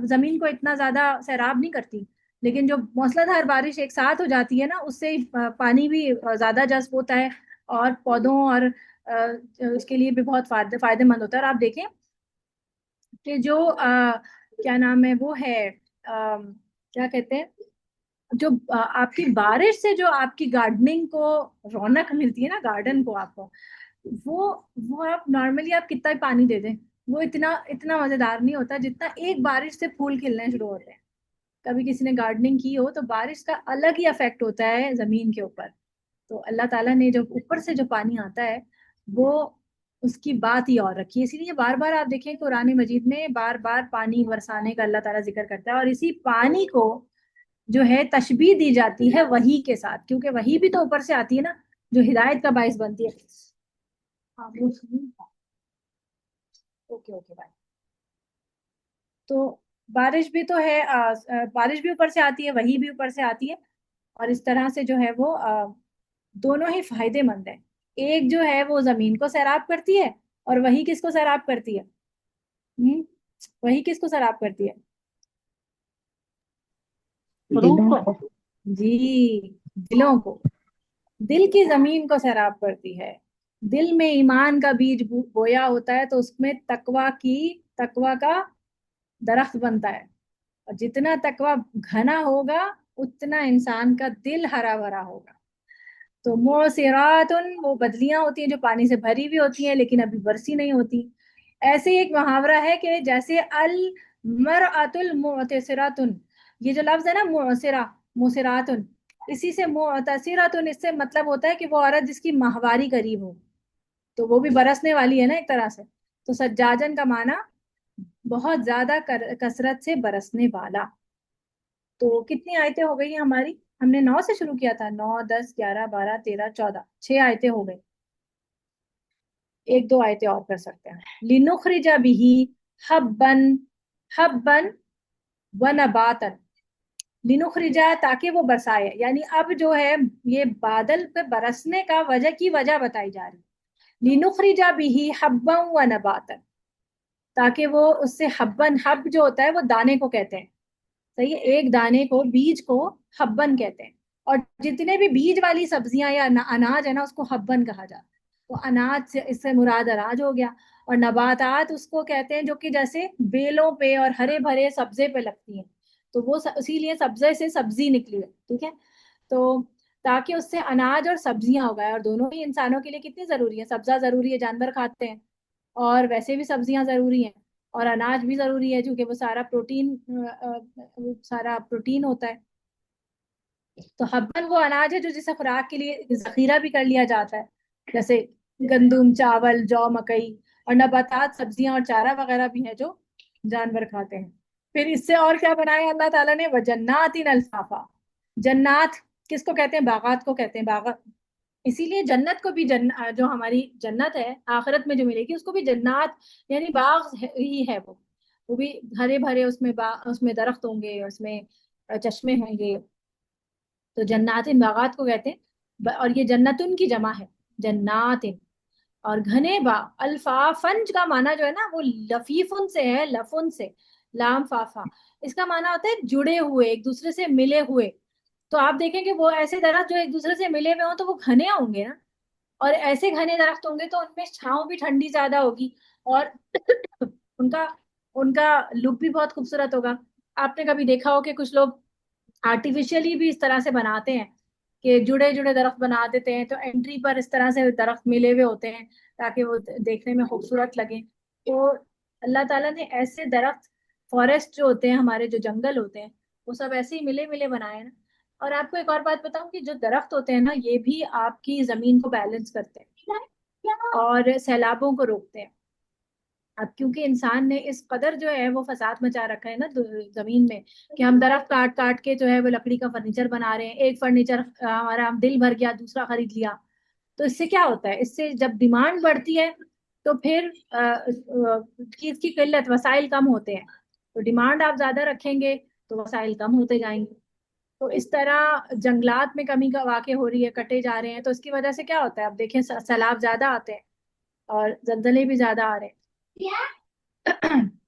जमीन को इतना ज्यादा सैराब नहीं करती, लेकिन जो मूसलाधार बारिश एक साथ हो जाती है ना, उससे पानी भी ज्यादा जज्ब होता है, और पौधों और उसके लिए भी बहुत फायदेमंद होता है। और आप देखें कि जो क्या नाम है वो है, क्या कहते हैं, जो आपकी बारिश से जो आपकी गार्डनिंग को रौनक मिलती है ना, गार्डन को आपको, वो आप नॉर्मली आप कितना ही पानी दे दें, वो इतना इतना मजेदार नहीं होता जितना एक बारिश से फूल खिलने शुरू होते हैं। कभी किसी ने गार्डनिंग की हो तो बारिश का अलग ही इफेक्ट होता है जमीन के ऊपर। तो अल्लाह ताला ने जो ऊपर से जो पानी आता है वो उसकी बात ही और रखी है। इसीलिए बार बार आप देखें कुरान मजीद में बार बार पानी बरसाने का अल्लाह ताला जिक्र करता है, और इसी पानी को जो है तशबीह दी जाती है वही के साथ, क्योंकि वही भी तो ऊपर से आती है ना, जो हिदायत का बाइस बनती है। हाँ वो ओके ओके बाय। तो बारिश भी तो है, बारिश भी ऊपर से आती है, वही भी ऊपर से आती है, और इस तरह से जो है वो दोनों ही फायदेमंद है। एक जो है वो जमीन को सैराब करती है, और वही किसको सैराब करती है? वही किसको सैराब करती है? दिलों को। जी, दिलों को। दिल की जमीन को सैराब करती है। दिल में ईमान का बीज बोया होता है तो उसमें तकवा का दरख्त बनता है, और जितना तकवा घना होगा उतना इंसान का दिल हरा भरा होगा। तो मोसिरातुन वो बदलियां होती हैं जो पानी से भरी हुई होती हैं लेकिन अभी बरसी नहीं होती। ऐसे ही एक मुहावरा है कि जैसे अल मरअतुल मुअतसिरातुन, ये जो लफ्ज है ना मुअसिरा, मुसिरातुन, इसी से मुअतसिरातुन, इससे मतलब होता है कि वो औरत जिसकी माहवारी करीब हो, तो वो भी बरसने वाली है ना एक तरह से। तो सज्जाजन का माना बहुत ज्यादा कसरत से बरसने वाला। तो कितनी आयतें हो गई हमारी? हमने 9 से शुरू किया था, 9 10 11 12 13 14, 6 आयतें हो गई। एक दो आयतें और कर सकते हैं। लिनुखरिजा बिही हब्बन, हब्बन व नबातन, लिनुखरिजा ताकि वो बरसाए, यानी अब जो है ये बादल पे बरसने का वजह बताई जा रही है। लिनुखरिजा बिही हब्बन व नबातन, ताकि वो उससे हब्बन, हब जो होता है वो दाने को कहते हैं, सही है, एक दाने को, बीज को हब्बन कहते हैं। और जितने भी बीज वाली सब्जियां या अनाज है ना उसको हब्बन कहा जाता है। तो अनाज से, इससे मुराद अनाज हो गया। और नबातात उसको कहते हैं जो कि जैसे बेलों पे और हरे भरे सब्जे पे लगती हैं, तो वो इसीलिए सब्जे से सब्जी निकली है। ठीक है, तो ताकि उससे अनाज और सब्जियां उगाए, और दोनों ही इंसानों के लिए कितनी जरूरी है। सब्जा जरूरी है, जानवर खाते हैं, और वैसे भी सब्जियां जरूरी हैं, और अनाज भी जरूरी है क्योंकि वो सारा प्रोटीन होता है। तो हब्बन वो अनाज है जो जिसे खुराक के लिए जखीरा भी कर लिया जाता है, जैसे गंदुम, चावल, जौ, मकई। और नबातात सब्जियां और चारा वगैरह भी है जो जानवर खाते हैं। फिर इससे और क्या बनाया अल्लाह ताला ने? वजन्नातिन अल्फाफा, जन्नात किसको कहते हैं? बागात को कहते हैं, बागात। इसीलिए जन्नत को भी जो हमारी जन्नत है आखिरत में जो मिलेगी उसको भी जन्नत, यानी बाग ही है वो भी हरे भरे, उसमें उसमें दरख्त होंगे, उसमें चश्मे होंगे। तो जन्नातिन बागात को कहते हैं। और ये जन्नतुन की जमा है, जन्नातिन। और घने बाग, अल्फाफन का माना जो है ना वो लफीफुन से है, लफुन से, लाम फाफा। इसका माना होता है जुड़े हुए, एक दूसरे से मिले हुए। तो आप देखेंगे वो ऐसे दरख्त जो एक दूसरे से मिले हुए हो तो वो घने होंगे ना, और ऐसे घने दरख्त होंगे तो उनमें छांव भी ठंडी ज्यादा होगी, और उनका उनका लुक भी बहुत खूबसूरत होगा। आपने कभी देखा हो कि कुछ लोग आर्टिफिशियली भी इस तरह से बनाते हैं कि जुड़े जुड़े दरख्त बना देते हैं, तो एंट्री पर इस तरह से दरख्त मिले हुए होते हैं ताकि वो देखने में खूबसूरत लगे। तो अल्लाह ताला ने ऐसे दरख्त, फॉरेस्ट जो होते हैं हमारे, जो जंगल होते हैं, वो सब ऐसे ही मिले मिले बनाए हैं ना। और आपको एक और बात बताऊं कि जो दरख्त होते हैं ना, ये भी आपकी जमीन को बैलेंस करते हैं और सैलाबों को रोकते हैं। अब क्योंकि इंसान ने इस कदर जो है वो फसाद मचा रखा है ना जमीन में, कि हम दरख्त काट काट के जो है वो लकड़ी का फर्नीचर बना रहे हैं। एक फर्नीचर हमारा दिल भर गया, दूसरा खरीद लिया। तो इससे क्या होता है, इससे जब डिमांड बढ़ती है तो फिर चीज की किल्लत, वसाइल कम होते हैं। तो डिमांड आप ज्यादा रखेंगे तो वसाइल कम होते जाएंगे। तो इस तरह जंगलात में कमी का वाक़ हो रही है, कटे जा रहे हैं। तो इसकी वजह से क्या होता है, अब देखें सैलाब ज्यादा आते हैं और जलजले भी ज्यादा आ रहे हैं।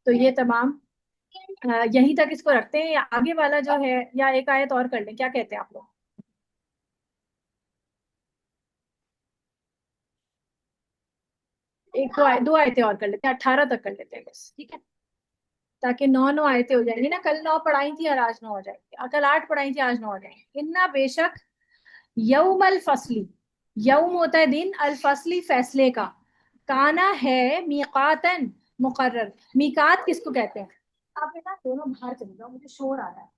तो ये तमाम यहीं तक इसको रखते हैं, या आगे वाला जो है, या एक आयत और कर लें, क्या कहते हैं आप लोग? एक दो आयतें और कर लेते हैं, 18 तक कर लेते हैं बस, ठीक है, ताकि 9 9 आयतें हो जाएंगी ना। कल 9 पढ़ाई थी और आज 9 हो जाएंगी, कल 8 पढ़ाई थी आज 9 हो जाएंगी। इन्ना बेशक यौम अल फसली, यौम होता है दिन, अल फसली फैसले का, काना है मीकातन मुकर्रर। मीकात किसको कहते हैं? आप बेटा दोनों बाहर चले जाओ, मुझे शोर आ रहा है।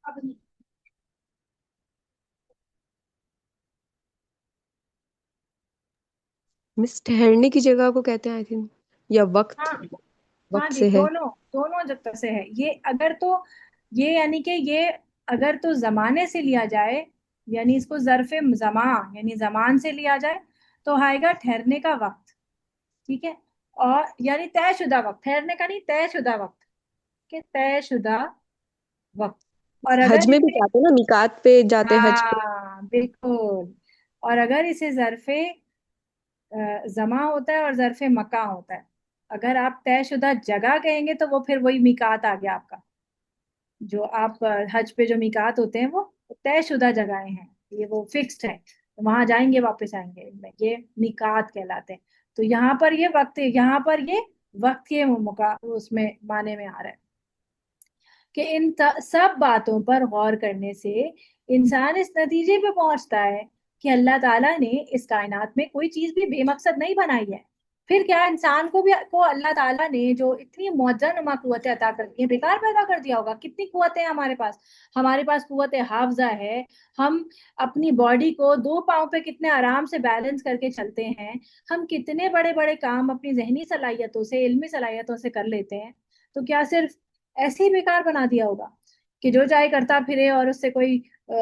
अब मिस ठहरने की जगह को कहते हैं आई थिंक, या वक्त, हाँ, हाँ वक्त जी, से है। दोनों दोनों जब तक से है ये। अगर तो ये यानी कि ये अगर तो जमाने से लिया जाए, यानी इसको ज़र्फ़े ज़मा यानी जमान से लिया जाए, तो आएगा ठहरने का वक्त, ठीक है। और यानी तयशुदा वक्त, ठहरने का नहीं, तयशुदा वक्त, के तयशुदा वक्त। और हज अगर में भी इसे, जाते हैं ना, मिकात पे जाते हैं हज पे। हाँ बिल्कुल, और अगर इसे ज़र्फ़े जमा होता है और ज़र्फ़े मका होता है। अगर आप तयशुदा जगह कहेंगे तो वो फिर वही मिकात आ गया आपका। जो आप हज पे जो मिकात होते हैं वो तयशुदा जगहें हैं, ये वो फिक्स्ड है, तो वहां जाएंगे वापस आएंगे, इनमें ये मिकात कहलाते हैं। तो यहाँ पर ये वक्त, यहाँ पर ये वक्त के मुका उसमें माने में आ रहा है कि इन सब बातों पर गौर करने से इंसान इस नतीजे पे पहुंचता है कि अल्लाह ताला ने इस कायनात में कोई चीज भी बेमकसद नहीं बनाई है। फिर क्या इंसान को अल्लाह ताला ने जो इतनी मौजूदा कुव्वतें अता कर दी है, बेकार पैदा कर दिया होगा? कितनी कुव्वतें हैं हमारे पास। हमारे पास कुव्वत हाफजा है, हम अपनी बॉडी को दो पाँव पे कितने आराम से बैलेंस करके चलते हैं। हम कितने बड़े बड़े काम अपनी जहनी सलाहियतों से, इल्मी सलाहियतों से कर लेते हैं। तो क्या सिर्फ ऐसे ही बेकार बना दिया होगा कि जो चाहे करता फिरे और उससे कोई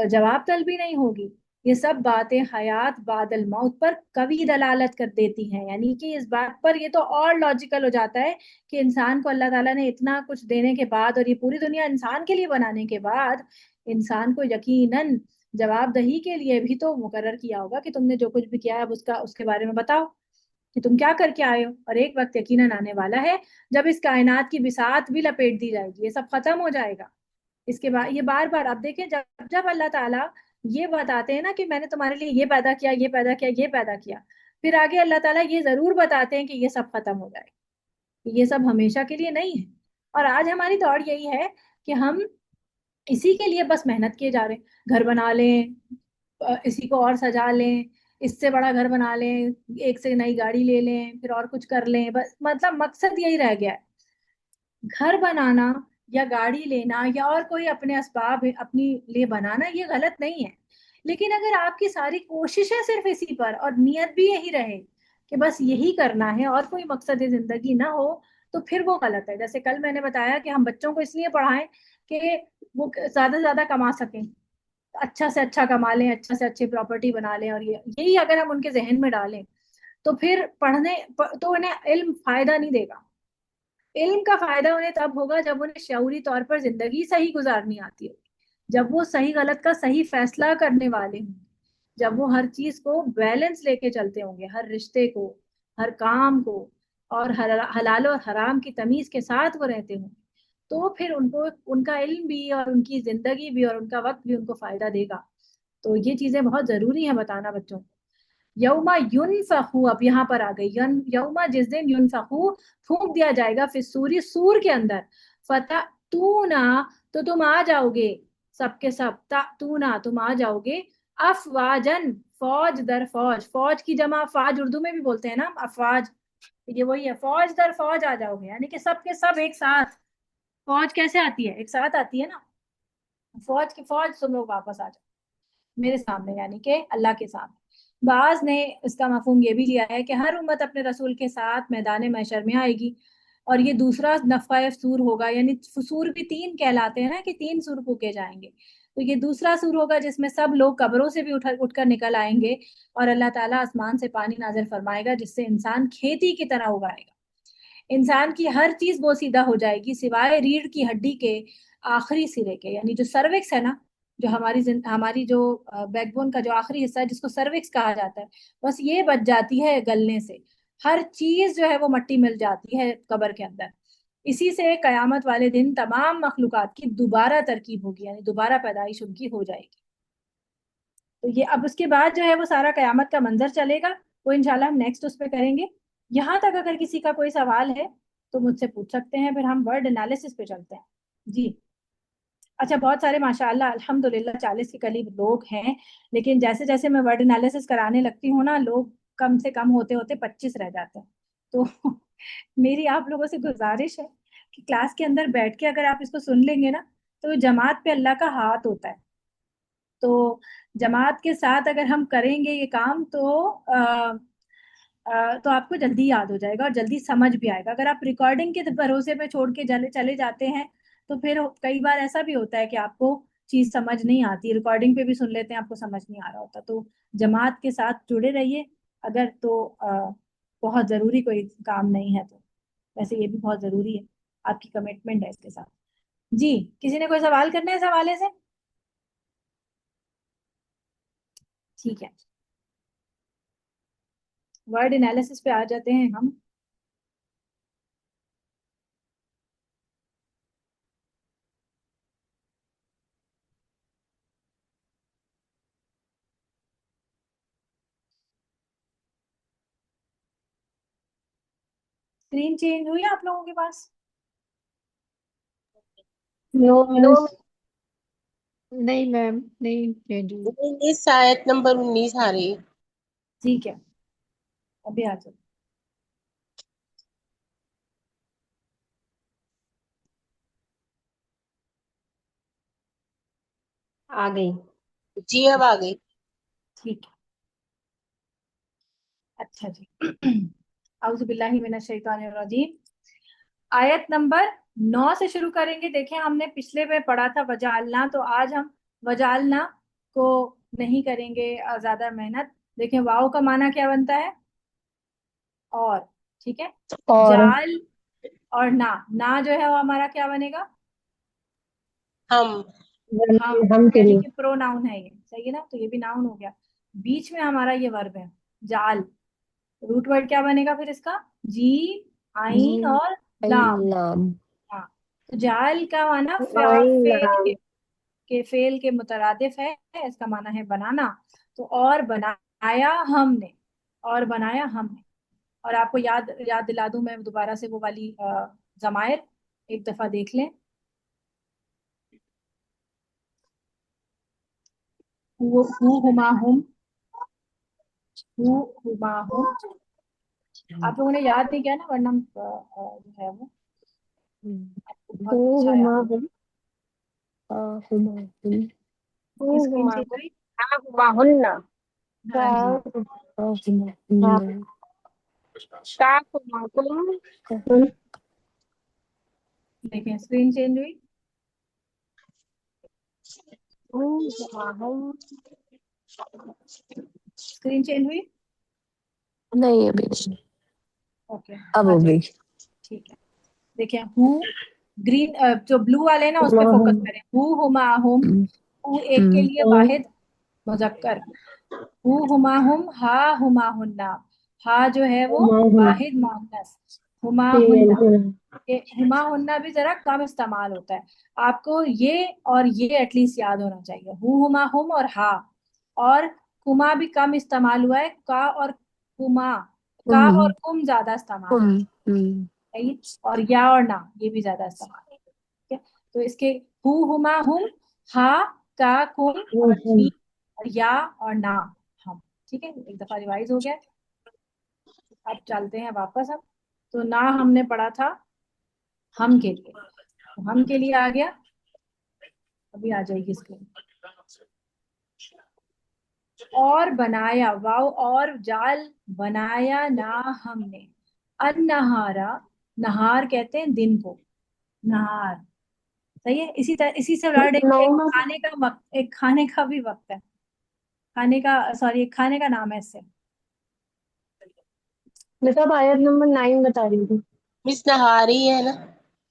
जवाब तलबी नहीं होगी? ये सब बातें हयात बादल मौत पर कभी दलालत कर देती हैं। यानी कि इस बात पर ये तो और लॉजिकल हो जाता है कि इंसान को अल्लाह ताला ने इतना कुछ देने के बाद और ये पूरी दुनिया इंसान के लिए बनाने के बाद, इंसान को यकीनन जवाबदही के लिए भी तो मुकर्रर किया होगा कि तुमने जो कुछ भी किया है अब उसका उसके बारे में बताओ कि तुम क्या करके आए हो। और एक वक्त यकीनन आने वाला है जब इस कायनात की बिसात भी लपेट दी जाएगी, ये सब खत्म हो जाएगा। इसके बाद ये बार बार आप देखें, जब जब अल्लाह ताला ये बताते हैं ना कि मैंने तुम्हारे लिए ये पैदा किया, ये पैदा किया, ये पैदा किया, फिर आगे अल्लाह ताला ये जरूर बताते हैं कि ये सब खत्म हो जाएगा, ये सब हमेशा के लिए नहीं है। और आज हमारी दौड़ यही है कि हम इसी के लिए बस मेहनत किए जा रहे हैं। घर बना लें, इसी को और सजा लें, इससे बड़ा घर बना लें, एक से नई गाड़ी ले लें, फिर और कुछ कर लें, बस मतलब मकसद यही रह गया है। घर बनाना या गाड़ी लेना या और कोई अपने असबाब अपनी लिए बनाना ये गलत नहीं है, लेकिन अगर आपकी सारी कोशिशें सिर्फ इसी पर और नियत भी यही रहे कि बस यही करना है और कोई मकसद जिंदगी ना हो, तो फिर वो गलत है। जैसे कल मैंने बताया कि हम बच्चों को इसलिए पढ़ाएं कि वो ज्यादा से ज्यादा कमा सकें, अच्छा से अच्छा कमा लें, अच्छा से अच्छी प्रॉपर्टी बना लें, और ये यही अगर हम उनके जहन में डालें तो फिर तो उन्हें इल्म फायदा नहीं देगा। इल्म का फायदा उन्हें तब होगा जब उन्हें शऊरी तौर पर जिंदगी सही गुजारनी आती होगी, जब वो सही गलत का सही फैसला करने वाले होंगे, जब वो हर चीज को बैलेंस लेके चलते होंगे, हर रिश्ते को, हर काम को, और हलाल और हराम की तमीज के साथ वो रहते होंगे। तो फिर उनको उनका इल्म भी और उनकी जिंदगी भी और उनका वक्त भी उनको फायदा देगा। तो ये चीजें बहुत जरूरी है बताना बच्चों को। यौमा युनफखू, अब यहाँ पर आ गई यौमा, जिस दिन युनफखू फूंक दिया जाएगा, फिर सूर्य सूर के अंदर, फता तूना, तो तुम आ जाओगे, सबके सब, तूना तुम आ जाओगे, अफवाजन, फौज दर फौज, फौज की जमा फाज उर्दू में भी बोलते हैं ना अफवाज, ये वही है, फौज दर फौज आ जाओगे, यानी कि सबके सब एक साथ। फौज कैसे आती है, एक साथ आती है ना, फौज की फौज, तुम लोग वापस आ जाओ मेरे सामने, यानी कि अल्लाह के सामने। बाज ने इसका मफहूम ये भी लिया है कि हर उम्मत अपने रसूल के साथ मैदान महशर में आएगी, और ये दूसरा नफ़ा सूर होगा, यानी सूर भी तीन कहलाते हैं ना, कि तीन सूर फूके जाएंगे, तो ये दूसरा सूर होगा जिसमें सब लोग कब्रों से भी उठकर निकल आएंगे, और अल्लाह ताला आसमान से पानी नाजिल फरमाएगा, जिससे इंसान खेती की तरह उगाएगा। इंसान की हर चीज बोसीदा हो जाएगी सिवाय रीढ़ की हड्डी के आखिरी सिरे के, यानी जो सर्विक्स है ना, जो हमारी जो बैकबोन का जो आखिरी हिस्सा है, जिसको सर्विक्स कहा जाता है, बस ये बच जाती है गलने से। हर चीज जो है वो मट्टी मिल जाती है कब्र के अंदर। इसी से कयामत वाले दिन तमाम मखलूकात की दोबारा तरकीब होगी, यानी दोबारा पैदाइश उनकी हो जाएगी। तो ये अब उसके बाद जो है वो सारा कयामत का मंजर चलेगा, वो इंशाल्लाह हम नेक्स्ट उस पर करेंगे। यहाँ तक अगर किसी का कोई सवाल है तो मुझसे पूछ सकते हैं, फिर हम वर्ड एनालिसिस पे चलते हैं। जी, अच्छा, बहुत सारे माशाल्लाह अल्हम्दुलिल्लाह 40 के करीब लोग हैं, लेकिन जैसे जैसे मैं वर्ड एनालिसिस कराने लगती हूँ ना, लोग कम से कम होते होते 25 रह जाते हैं। तो मेरी आप लोगों से गुजारिश है कि क्लास के अंदर बैठ के अगर आप इसको सुन लेंगे ना, तो जमात पे अल्लाह का हाथ होता है। तो जमात के साथ अगर हम करेंगे ये काम, तो आपको जल्दी याद हो जाएगा और जल्दी समझ भी आएगा। अगर आप रिकॉर्डिंग के भरोसे पे छोड़ के चले चले जाते हैं, तो फिर कई बार ऐसा भी होता है कि आपको चीज समझ नहीं आती, रिकॉर्डिंग पे भी सुन लेते हैं, आपको समझ नहीं आ रहा होता। तो जमात के साथ जुड़े रहिए, अगर तो बहुत जरूरी कोई काम नहीं है तो, वैसे ये भी बहुत जरूरी है, आपकी कमिटमेंट है इसके साथ। जी, किसी ने कोई सवाल करना है इस हवाले से? ठीक है, वर्ड एनालिसिस पे आ जाते हैं हम। स्क्रीन चेंज हुई है आप लोगों के पास? No no, miss. नहीं मैम, नहीं चेंज हुई। ये शायद नंबर 19 आ रही। ठीक है, अभी आ जाओ। आ गई। जी अब आ गई। ठीक है, अच्छा जी। औज़ु बिल्लाहि मिनश शैतानिर रजीम। आयत नंबर 9 से शुरू करेंगे। देखें, हमने पिछले में पढ़ा था वजालना, तो आज हम वजालना को नहीं करेंगे ज्यादा मेहनत। देखें, वाव का माना क्या बनता है? और, ठीक है, और जाल और ना जो है वो हमारा क्या बनेगा? हम हम के यानी लिए। कि प्रोनाउन है ये, सही है ना, तो ये भी नाउन हो गया। बीच में हमारा ये वर्ब है, जाल। रूट वर्ड क्या बनेगा फिर इसका? जी, जी आइन और लाम। नाम। हाँ, तो जाल का माना फेल नाम। के फेल के मुतरादिफ है, इसका माना है बनाना। तो और बनाया हमने, और बनाया हमने। और आपको याद याद दिला दूं मैं दोबारा से वो वाली जमायर, एक दफा देख लें। हुमा हुम, हुमा हुम। आप लोगों ने याद नहीं किया ना, वरना जो है वो आपको हु बहुत अच्छा हुमा याद। हुम। हुमा हुम। हु स्क्रीन हुमा चेंज हुम। हुई? हुमा हुन्ना। हाँ जी, हुमा हुन्ना। का हुमा हुम। देखें, स्क्रीन चेंज हुई? हु हुमा हुम। स्क्रीन चेंज हुई? नहीं अभी नहीं। ओके, अब आ हो जाए, गई। ठीक है। देखें, हु, ग्रीन जो ब्लू वाले हैं ना, उस हुमा पे फोकस हुम। करें। हु हुमा हुम, हु एक के लिए वाहिद मुजक्कर, हु हुमा हुम, हा हुमा हुन्ना। हा जो है वो हुमा हुम। वाहिद मुअन्नस, हुमा फीमेल हुन्ना। हुम। ये हुमा हुन्ना भी जरा कम इस्तेमाल होता है। आपको ये और ये एटलीस्ट याद होना चाहिए, हु हुमा हुम और हा। और कुमा भी कम इस्तेमाल हुआ है, का और कुमा, का और कुम ज्यादा इस्तेमाल है, सही। और या और ना ये भी ज्यादा इस्तेमाल है, ठीक है। तो इसके हु, हुमा, हुम, हा, का, कुम और ही, और या और ना, हम। ठीक है, एक दफा रिवाइज हो गया। अब चलते हैं वापस। अब तो ना हमने पढ़ा था हम के लिए, तो हम के लिए आ गया, अभी आ जाएगी स्क्रीन। और बनाया, वाव और जाल, बनाया ना हमने, अन्नहारा, नहार कहते हैं दिन को, नहार, सही है। इसी तरह, इसी से वर्ड एक खाने का वक्त, एक खाने का भी वक्त है, खाने का, सॉरी, एक खाने का नाम है इससे। मतलब आयत नंबर 9 बता रही थी। मिस नहारी है ना?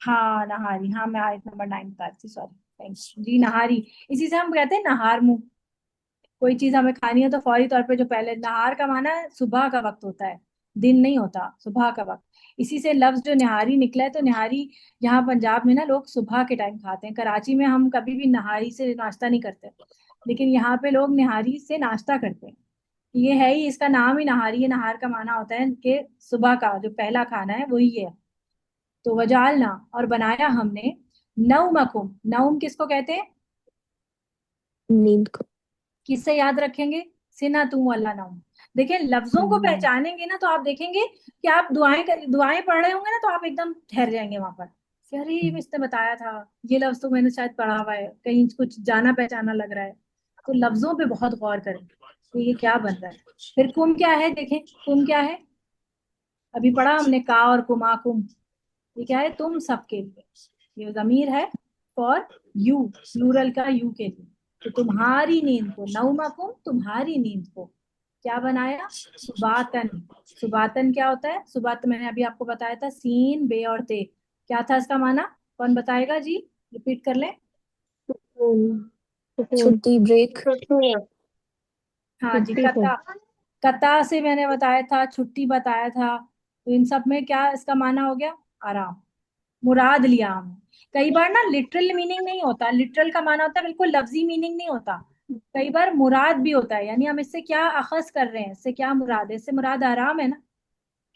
हाँ नहारी, हाँ मैं आयत नंबर 9 बता रही थी, सॉरी, थैंक्स जी। नहारी, इसी से हम कहते हैं नहार मुंह। कोई चीज हमें खानी है तो फौरी तौर पे जो पहले, नहार का माना है सुबह का वक्त होता है, दिन नहीं होता, सुबह का वक्त। इसी से लफ्ज जो निहारी निकला है, तो निहारी यहाँ पंजाब में ना लोग सुबह के टाइम खाते हैं। कराची में हम कभी भी नहारी से नाश्ता नहीं करते, लेकिन यहाँ पे लोग निहारी से नाश्ता करते हैं। ये है ही, इसका नाम ही नहारी है। नहार का माना होता है कि सुबह का जो पहला खाना है वही है। तो वजालना, और बनाया हमने, नौमकुम, नौम किसको कहते हैं, नींद को। किससे याद रखेंगे, सिना तुम अल्लाह नाम। देखिए लफ्जों को पहचानेंगे ना, तो आप देखेंगे कि आप दुआएं पढ़ रहे होंगे ना, तो आप एकदम ठहर जाएंगे वहां पर कि अरे इसने बताया था, ये लफ्ज तो मैंने शायद पढ़ा हुआ है कहीं, कुछ जाना पहचाना लग रहा है। तो लफ्जों पे बहुत गौर करें तो ये क्या बन रहा है। फिर कुम क्या है, देखें कुम क्या है, अभी पढ़ा हमने का और कुमा कुम, ये क्या है, तुम सबके लिए, ये जमीर है फॉर यू, प्लूरल का यू के लिए। तो तुम्हारी नींद को, नौमकुम, तुम्हारी नींद को क्या बनाया, सुबातन। सुबातन क्या होता है, सुबात मैंने अभी आपको बताया था, सीन बे और ते, क्या था इसका माना, कौन बताएगा जी, रिपीट कर ले। छुट्टी, ब्रेक। हाँ जी, छुट्टी को। कता, कता से मैंने बताया था, छुट्टी बताया था। तो इन सब में क्या इसका माना हो गया, आराम, मुराद लिया हमने। कई बार ना लिटरल मीनिंग नहीं होता, लिटरल का माना होता है बिल्कुल लफ्जी मीनिंग नहीं होता, कई बार मुराद भी होता है, यानी हम इससे क्या अखज कर रहे हैं, इससे क्या मुराद है, इससे मुराद आराम है ना।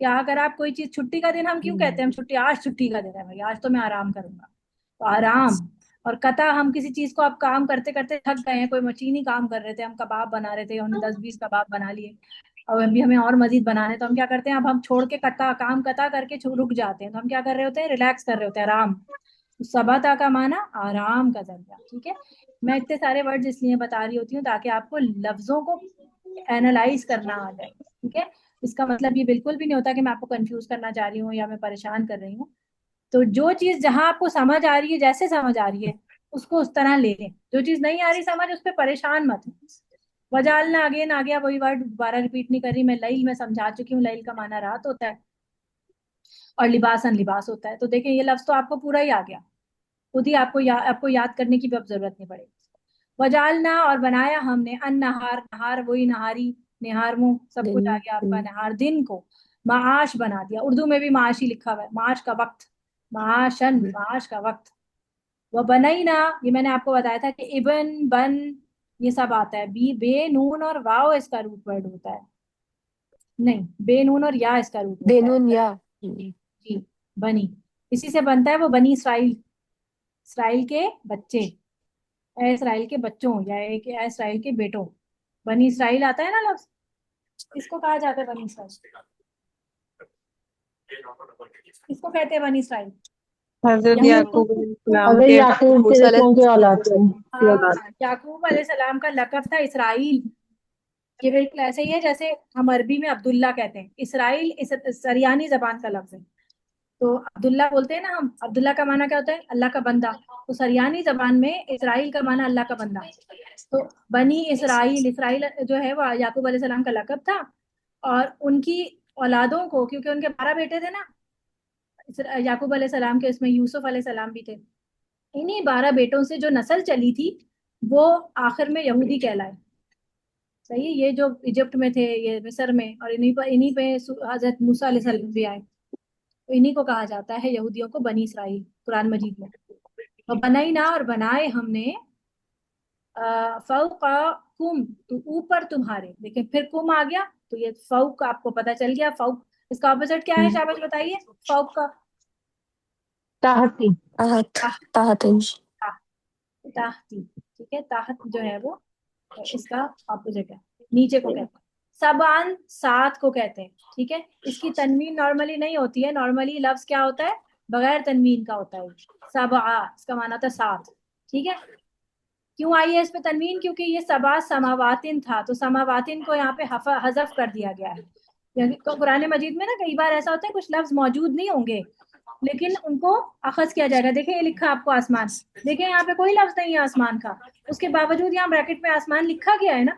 क्या अगर आप कोई चीज, छुट्टी का दिन हम क्यों कहते हैं, हम छुट्टी, आज छुट्टी का दिन है भाई, आज तो मैं आराम करूंगा, तो आराम। और कता, हम किसी चीज को, आप काम करते करते थक गए हैं, कोई मशीन ही काम कर रहे थे, हम कबाब बना रहे थे, हमने 10-20 कबाब बना लिए, और अभी हमें और मजीद बनाने, तो हम क्या करते हैं, अब हम छोड़ के कता, काम कता करके रुक जाते हैं, तो हम क्या कर रहे होते हैं, रिलैक्स कर रहे होते हैं, आराम। तो सबता का माना आराम का जरिया, ठीक है। मैं इतने सारे वर्ड्स इसलिए बता रही होती हूँ ताकि आपको लफ्जों को एनालाइज करना आ जाए, ठीक है। इसका मतलब ये बिल्कुल भी नहीं होता कि मैं आपको कंफ्यूज करना चाह रही हूँ या मैं परेशान कर रही हूँ। तो जो चीज जहां आपको समझ आ रही है, जैसे समझ आ रही है, उसको उस तरह ले लें। जो चीज नहीं आ रही समझ, उस पर परेशान मत हो। वजालना, अगेन आ गया वही वर्ड, दोबारा रिपीट नहीं कर रही मैं, लैल में समझा चुकी हूँ, लैल का माना रात होता है, और लिबासन लिबास होता है। तो देखिए ये लफ्ज तो आपको पूरा ही आ गया, खुद ही आपको आपको याद करने की भी अब जरूरत नहीं पड़ेगी। वजालना, और बनाया हमने, अन नहार, नहार वही नहारी, निहार मुंह, सब कुछ आ दिन। गया आपका, नहार दिन को, माश बना दिया। उर्दू में भी माश ही लिखा हुआ है, माश का वक्त, माशन, माश का वक्त। वह बनई ना, ये मैंने आपको बताया था कि इबन, बन, ये सब आता है, बी, बे नून और वाव इसका रूट वर्ड होता है, नहीं, बे नून और या इसका रूट होता है, बेनून या। जी, बनी। इसी से बनता है वो बनी इसराइल, इसराइल के बच्चे, ए इसराइल के बच्चों, या एक ए इसराइल के बेटों, बनी इसराइल आता है ना लफ्ज, इसको कहा जाता है बनी इसराइल, इसको कहते हैं बनी इसराइल। हजरत यहूद, याकूब अलैहिस्सलाम अगर के याकूब मूसा तेरे कौन के औलाद थे। हाँ, याकूब अलैहिस्सलाम का लकब था इसराइल। ये बिल्कुल ऐसे ही है जैसे हम अरबी में अब्दुल्ला कहते हैं, इसराइल इस सरियानी जबान का लफ्ज है। तो अब्दुल्ला बोलते हैं ना हम, अब्दुल्ला का माना क्या होता है, अल्लाह का बंदा। तो सरियानी जबान में इसराइल का माना अल्लाह का बंदा। तो बनी इसराइल, इसराइल जो है वो याकूब अलैहिस्सलाम का लकब था। और उनकी औलादों को, क्योंकि उनके 12 बेटे थे ना याकूब अलैहिस्सलाम के, इसमें यूसुफ अलैहिस्सलाम भी थे, इन्हीं 12 बेटों से जो नस्ल चली थी वो आखिर में यहूदी कहलाए, सही है। ये जो इजिप्ट में थे, ये मिस्र में, और इन्हीं पे हजरत मूसा अलैहिस्सलाम भी आए, तो इन्हीं को कहा जाता है यहूदियों को बनी इसराइल कुरान मजीद में। और बनाई ना, और बनाए हमने, फौका फौकुम, तो ऊपर तुम्हारे। देखिए फिर कुम आ गया, तो ये फौक आपको पता चल गया। फौक, इसका ऑपोजिट क्या है शाबाश बताइए? फौक का ताहती। ताहत ताह, ताहतन। ताहती, ठीक है। ताहत जो है वो इसका ऑपोजिट है, नीचे को कहते हैं। सबान, सात को कहते हैं, ठीक है। इसकी तनवीन नॉर्मली नहीं होती है, नॉर्मली लफ्ज क्या होता है, बगैर तनवीन का होता है। सबा, इसका माना होता है सात, ठीक है। क्यों आई है इस पे तनवीन? क्योंकि ये सबा समावातिन था, तो समावातिन को यहाँ पे हजफ कर दिया गया है। क्योंकि कुरान मजीद में ना कई बार ऐसा होता है कुछ लफ्ज मौजूद नहीं होंगे लेकिन उनको अखज किया जाएगा। देखिए ये लिखा आपको आसमान, देखिए यहाँ पे कोई लफ्ज नहीं है आसमान का, उसके बावजूद यहाँ ब्रैकेट में आसमान लिखा गया है ना,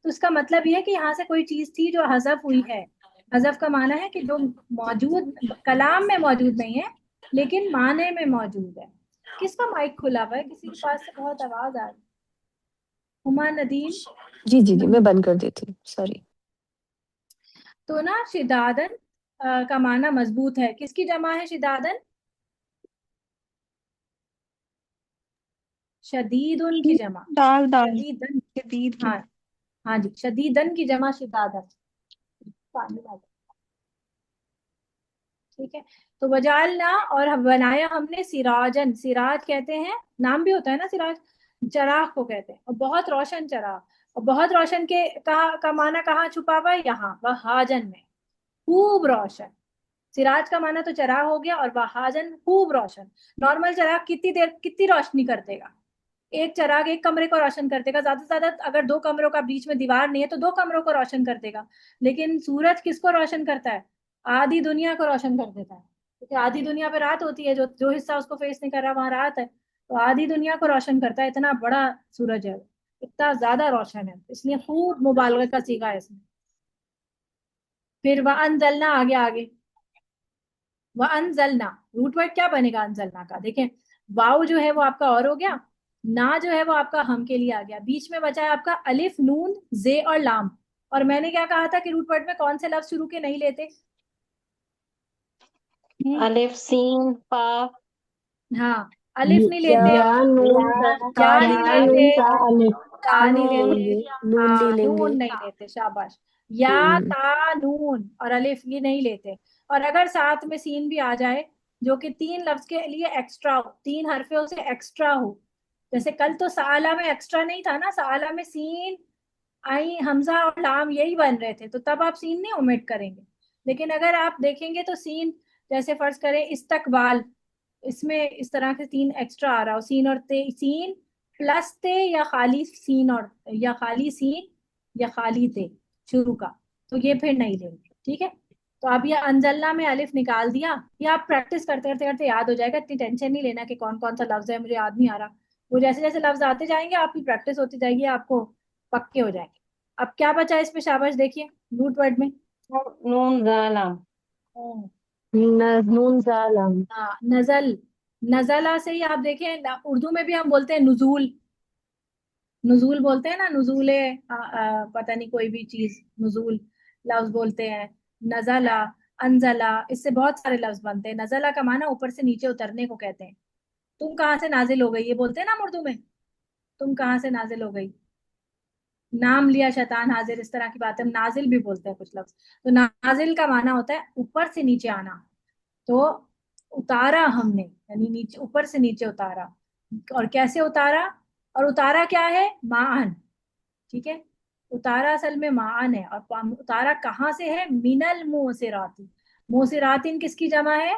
तो उसका मतलब ये है कि यहाँ से कोई चीज थी जो हजफ हुई है। हजफ का माना है कि जो मौजूद कलाम में मौजूद नहीं है लेकिन माने में मौजूद है। किसका माइक खुला हुआ है? किसी के पास से बहुत आवाज आ रही है। हुमा नदीम। जी जी जी, मैं बंद कर देती हूँ, सॉरी। तो ना शिदादन का माना मजबूत है, किसकी जमा है शिदादन? शदीदुन की जमा, दाल दाल शदीदन। शदीद की। हाँ, हाँ जी, शदीदन की जमा शिदादन। पानी डालो, ठीक है। तो वजालना, और हम बनाया हमने सिराजन, सिराज कहते हैं, नाम भी होता है ना सिराज, चराग को कहते हैं। और बहुत रोशन चराग, और बहुत रोशन के कहा का माना कहाँ छुपा हुआ है? यहाँ वहाजन में, खूब रोशन। सिराज का माना तो चराग हो गया, और वहाजन खूब रोशन। नॉर्मल चराग कितनी देर कितनी रोशनी कर देगा? एक चराग एक कमरे को रोशन कर देगा, ज्यादा से ज्यादा अगर दो कमरों का बीच में दीवार नहीं है तो दो कमरों को रोशन कर देगा। लेकिन सूरज किसको रोशन करता है? आधी दुनिया को रोशन कर देता है, क्योंकि आधी दुनिया पे रात होती है, जो जो हिस्सा उसको फेस नहीं कर रहा वहां रात है, तो आधी दुनिया को रोशन करता है। इतना बड़ा सूरज है, इतना ज्यादा रोशन है, इसलिए खूब मुबालगा का सीखा है इसमें। फिर वह अनजलना, आगे आगे वह अनजलना, रूट वर्ड क्या बनेगा अनजलना का? देखें, वाव जो है वो आपका और हो गया, ना जो है वो आपका हम के लिए आ गया, बीच में बचा है आपका अलिफ नून जे और लाम। और मैंने क्या कहा था कि रूट वर्ड में कौन से लफ्ज शुरू के नहीं लेते? अलिफ सीन फा। हाँ, अलिफ नहीं लेते, या नून या या नहीं नून लेते, ता अलिफ। ता नहीं नून लेते, लेंगे, नून हाँ नहीं लेंगे। नून नहीं लेते, शाबाश। या हम्म। ता नून और अलिफ ये नहीं लेते। और अगर साथ में सीन भी आ जाए, जो कि तीन लफ्ज के लिए एक्स्ट्रा हो, तीन हरफों से एक्स्ट्रा हो, जैसे कल तो साला में एक्स्ट्रा नहीं था ना, साला में सीन आई हमजा और लाम यही बन रहे थे, तो तब आप सीन नहीं ओमिट करेंगे। लेकिन अगर आप देखेंगे तो सीन, जैसे फर्ज करें इस्तकबाल, इसमें इस तरह के तीन एक्स्ट्रा आ रहा हो, सीन और ते, सीन प्लस ते, या खाली सीन और, या खाली सीन या खाली ते शुरू का, तो ये फिर नहीं लेंगे, ठीक है। तो अब ये अंजल्ला में अलिफ निकाल दिया, ये आप प्रैक्टिस करते करते करते याद हो जाएगा, इतनी टेंशन नहीं लेना कि कौन कौन सा लफ्ज है मुझे याद नहीं आ रहा। वो जैसे जैसे लफ्ज आते जाएंगे आपकी प्रैक्टिस होती जाएगी, आपको पक्के हो जाएंगे। अब क्या बचा है इस पे शाबाश देखिए, रूट वर्ड में। नून जालम। नून जालम। हाँ, नजल, नजला से ही आप देखें उर्दू में भी हम बोलते हैं नुजूल, नुजूल बोलते हैं ना, नुजूले पता नहीं कोई भी चीज, नुजूल लफ्ज बोलते हैं। नजला, अनजला, इससे बहुत सारे लफ्ज बनते हैं। नजला का माना ऊपर से नीचे उतरने को कहते हैं। तुम कहाँ से नाजिल हो गई, ये बोलते हैं ना हम उर्दू में, तुम कहाँ से नाजिल हो गई, नाम लिया शैतान हाजिर, इस तरह की बात हम नाजिल भी बोलते हैं कुछ लफ्ज। तो नाजिल का माना होता है ऊपर से नीचे आना, तो उतारा हमने, यानी नीचे ऊपर से नीचे उतारा। और कैसे उतारा? और उतारा क्या है? मान, ठीक है। उतारा असल में मान है, और उतारा कहाँ से है? मिनल मोसिराती। मोसिरातिन किसकी जमा है?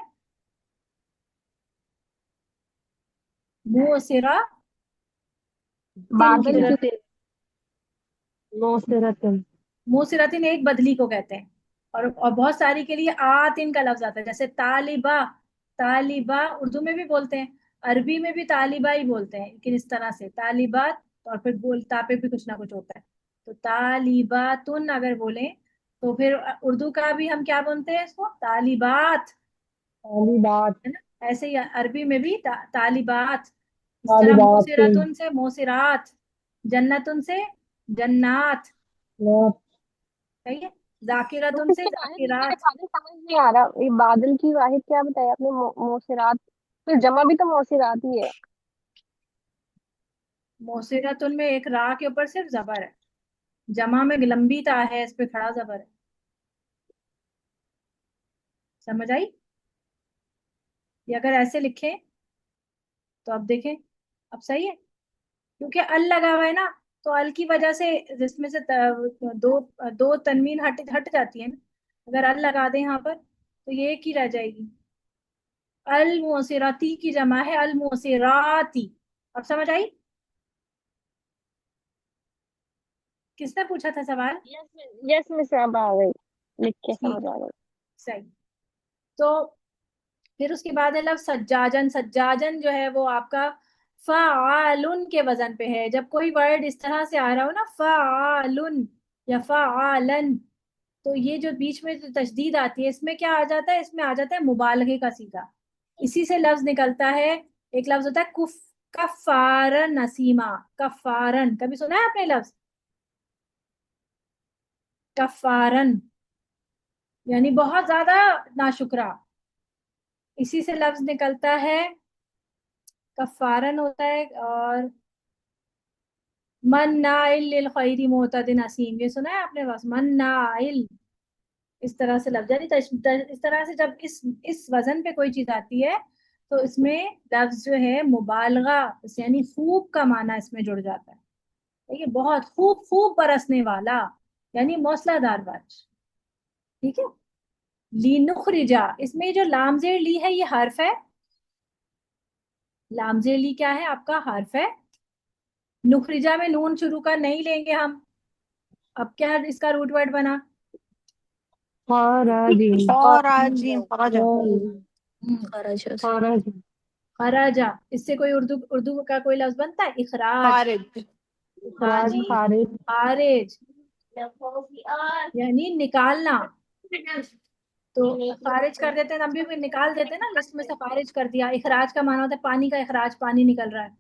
मोसिरा तिन की बादल जमा। की मोसरतन। मोसिरातिन एक बदली को कहते हैं। और बहुत सारी के लिए आतिन का लफ्ज आता है, जैसे तालिबा, तालिबा उर्दू में भी बोलते हैं, अरबी में भी तालिबा ही बोलते हैं, लेकिन इस तरह से तालिबात, और फिर बोलता पे भी कुछ ना कुछ होता है। तो तालिबातुन अगर बोले, तो फिर उर्दू का भी हम क्या बोलते हैं इसको? तालिबात, पहली बात। है ना। ऐसे ही अरबी में भी तालिबात। इस पहली तरह बात तीन। मोसिरातुन से मोसिरात, जन्नतुन से जन्नात, सही है। जाकिरतुन से मुझे जाकिरात। बादल समझ नहीं आ रहा, ये बादल की वाहिद क्या बताया आपने? मोसिरात। फिर जमा भी तो मोसिरात ही है। मोसिरतुन में एक रा के ऊपर सिर्फ जबर है, जमा में लंबी ता है, इस पे खड़ा जबर है। समझ आई? ये अगर ऐसे लिखे तो अब देखें, अब सही है, क्योंकि अल लगा हुआ है ना, तो अल की वजह से जिसमें से दो दो तनवीन हट हट जाती है ना। अगर अल लगा दें यहाँ पर तो ये एक ही रह जाएगी। अल मुसिराती की जमा है अल मुसिराती। अब समझ आई? किसने पूछा था सवाल? यस यस मिस, अब आ गई, लिख के ठीक, समझ आ गई। सही। तो फिर उसके बाद है लफ्ज सज्जाजन। सज्जाजन जो है वो आपका फ़ाआलुन के वजन पे है। जब कोई वर्ड इस तरह से आ रहा हो ना, फ़ाआलुन या फ़ाआलन, तो ये जो बीच में जो तशदीद आती है, इसमें क्या आ जाता है? इसमें आ जाता है मुबालगे का सीगा। इसी से लफ्ज निकलता है। एक लफ्ज होता है कुफ, कफ़ारन नसीमा। कफ़ारन, कभी सुना है आपने लफ्ज कफ़ारन? यानी बहुत ज्यादा नाशुक्रा। इसी से लफ्ज निकलता है, कफ़ारन होता है। और मन्नाइल लिल खैरी मुअतदिन असीम, ये सुना है आपने? बस मन्नाइल, इस तरह से लफ्ज यानी इस तरह से जब इस वजन पे कोई चीज आती है तो इसमें लफ्ज जो है मुबालगा, यानी खूब का माना इसमें जुड़ जाता है। ठीक है, बहुत खूब, खूब बरसने वाला, यानी मौसलाधार बारिश। ठीक है। लीनुखरिजा, इसमें जो लामजेर ली है ये हर्फ है। लामजेर ली क्या है? आपका हर्फ है। नुखरिजा में नून शुरू का नहीं लेंगे हम। अब क्या इसका रूट वर्ड बना? खाराजी। और आज ही खराजा। खराजा से। खाराजी। खराजा, इससे कोई उर्दू उर्दू का कोई लफ्ज बनता है? इखराज। खारिज। हाँ इखराज जी, खारिज। खारिज, यानी निकालना। तो खारिज कर देते हैं, हम भी निकाल देते हैं ना, लिस्ट में से खारिज कर दिया। इखराज का माना होता है पानी का इखराज, पानी निकल रहा है।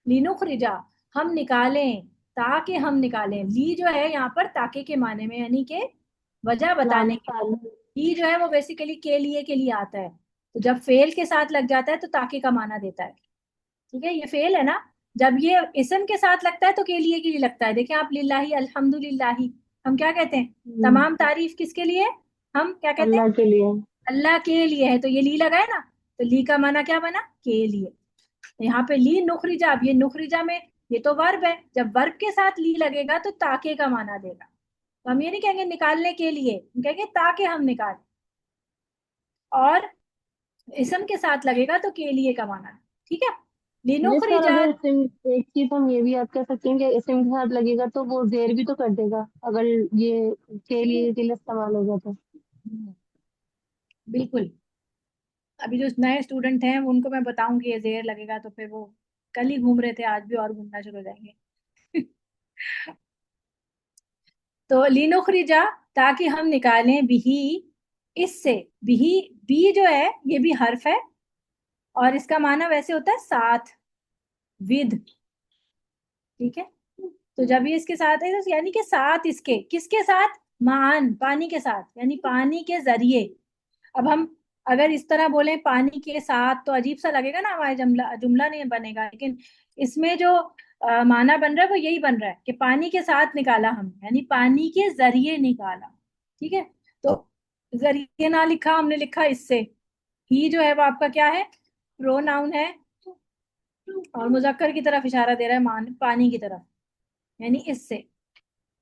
लीनुखरिजा, हम निकालें, ताकि हम निकालें। ली जो है यहाँ पर ताकि के माने में, यानी कि वजह बताने लाम के। साली। ली जो है वो बेसिकली के लिए आता है। तो जब फेल के साथ लग जाता है तो ताकि का माना देता है। ठीक है, ये फेल है ना। जब ये इसम के साथ लगता है तो के लिए लगता है। देखिए आप, लिल्लाही अल्हम्दुलिल्लाही, हम क्या कहते हैं? तमाम तारीफ किसके लिए? हम क्या कहते हैं? अल्लाह के लिए। अल्लाह के लिए है। तो ये ली लगा है ना, तो ली का माना क्या बना? के लिए। तो यहाँ पे ली नुखरिजा, अब ये नुखरिजा में ये तो वर्ब है, जब वर्ब के साथ ली लगेगा तो ताके का माना देगा। तो हम ये नहीं कहेंगे निकालने के लिए, हम कहेंगे ताकि हम निकालें। और इसम के साथ लगेगा तो के लिए का माना है। ठीक है, जिस पर लिनुखरिजा। अगर इस्म, एक चीज हम ये भी याद कर सकते हैं कि इस्म के साथ लगेगा तो वो जेर भी तो कर देगा, अगर ये के लिए इस्तेमाल होगा तो। बिल्कुल। अभी जो नए स्टूडेंट हैं उनको मैं बताऊंगी ये जेर लगेगा, तो फिर वो कल ही घूम रहे थे, आज भी और घूमना शुरू हो जाएंगे। तो लिनुखरिजा, ताकि हम निकालें, बिही, इससे। बिही, बी जो है ये भी हर्फ है, और इसका माना वैसे होता है साथ, विद। ठीक है, तो जब ये इसके साथ है तो यानी कि साथ इसके, किसके साथ? मान, पानी के साथ, यानी पानी के जरिए। अब हम अगर इस तरह बोले पानी के साथ तो अजीब सा लगेगा ना, हमारा जुमला जुमला नहीं बनेगा। लेकिन इसमें जो माना बन रहा है वो यही बन रहा है कि पानी के साथ निकाला हम, यानी पानी के जरिए निकाला। ठीक है, तो जरिए ना लिखा, हमने लिखा इससे। ही जो है वो आपका क्या है? प्रोनाउन है, और मुजक्कर की तरफ इशारा दे रहा है, मान पानी की तरफ, यानी इससे।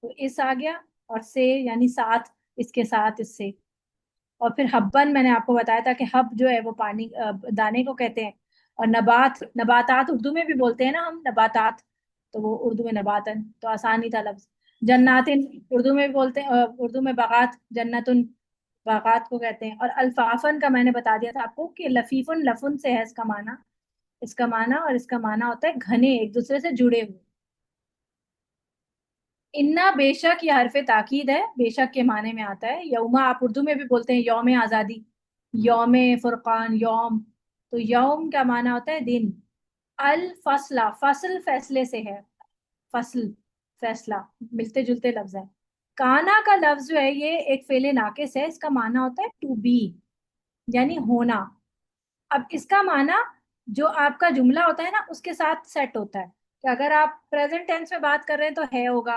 तो इस आ गया, और से यानी साथ, इसके साथ, इससे। और फिर हब्बन, मैंने आपको बताया था कि हब जो है वो पानी, दाने को कहते हैं। और नबात, नबातात उर्दू में भी बोलते हैं ना हम, नबातात। तो वो उर्दू में नबातन, तो आसानी था लफ्ज। जन्नातिन उर्दू में भी बोलते हैं, उर्दू में बागात, जन्नतुन, बागात को कहते हैं। और अल्फाफन का मैंने बता दिया था आपको कि लफीफुन, लफुन से है इसका माना। इसका माना और इसका माना होता है घने, एक दूसरे से जुड़े हुए। इन्ना, बेशक, ये हरफ ताकीद है, बेशक के माने में आता है। यौमा आप उर्दू में भी बोलते हैं, यौम आज़ादी, यौम फुरकान, यौम। तो यौम का माना होता है दिन। अल फसला, फसल फैसले से है, फसल, फैसला, मिलते जुलते लफ्ज है। काना का लफ्ज जो है ये एक फेले नाकिस है, इसका माना होता है टू बी, यानी होना। अब इसका माना जो आपका जुमला होता है ना उसके साथ सेट होता है, कि अगर आप प्रेजेंट टेंस में बात कर रहे हैं तो है होगा,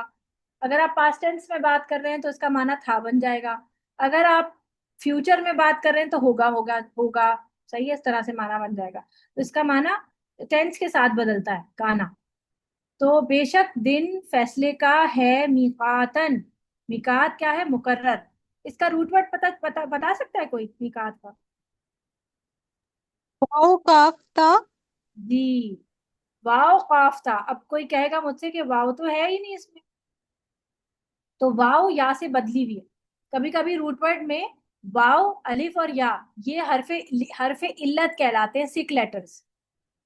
अगर आप पास्ट टेंस में बात कर रहे हैं तो इसका माना था बन जाएगा। अगर आप फ्यूचर में बात कर रहे हैं तो होगा होगा होगा। सही है, इस तरह से माना बन जाएगा। तो इसका माना टेंस के साथ बदलता है काना। तो बेशक दिन फैसले का है मीकातन। मीकात क्या है? मुकर्रर। इसका रूट वर्ड पता पता बता सकता है कोई मीकात का? वाओ काफ था। जी, वाव काफ था। अब कोई कहेगा मुझसे कि वाव तो है ही नहीं इसमें, तो वाव या से बदली हुई है। कभी कभी रूट वर्ड में वाव, अलिफ और या, ये हरफे इल्लत कहलाते हैं, सिक लेटर्स।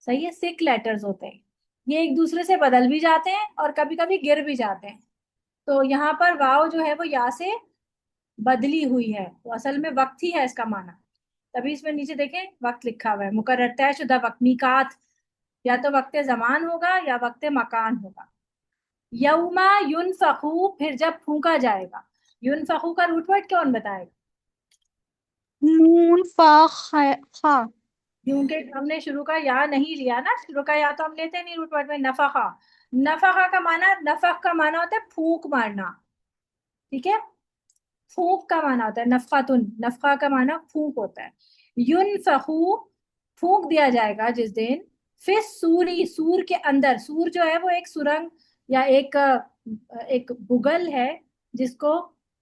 सही है, सिक लेटर्स होते हैं। ये एक दूसरे से बदल भी जाते हैं और कभी कभी गिर भी जाते हैं। तो यहाँ पर वाव जो है वो या से बदली हुई है, तो असल में वक्त ही है इसका माना। तभी इसमें नीचे देखें वक्त लिखा हुआ है, मुकर्रर तयशुदा वक्त, मीकात। या तो वक्त जमान होगा या वक्त मकान होगा। यौमा युनफखू, फिर जब फूंका जाएगा। युनफखू का रूट वर्ड कौन बताएगा? नून फा खा। क्योंकि हमने शुरू का या नहीं लिया ना, शुरू का या तो हम लेते नहीं रूट वर्ड में। नफखा, नफखा का माना, नफख का माना होता है फूंक मारना। ठीक है, फूंक का माना होता है नफखातुन, नफखा का माना फूंक होता है। युनफखू, फूंक दिया जाएगा जिस दिन, फिर सूरी, सूर के अंदर। सूर जो है वो एक सुरंग या एक बुगल है जिसको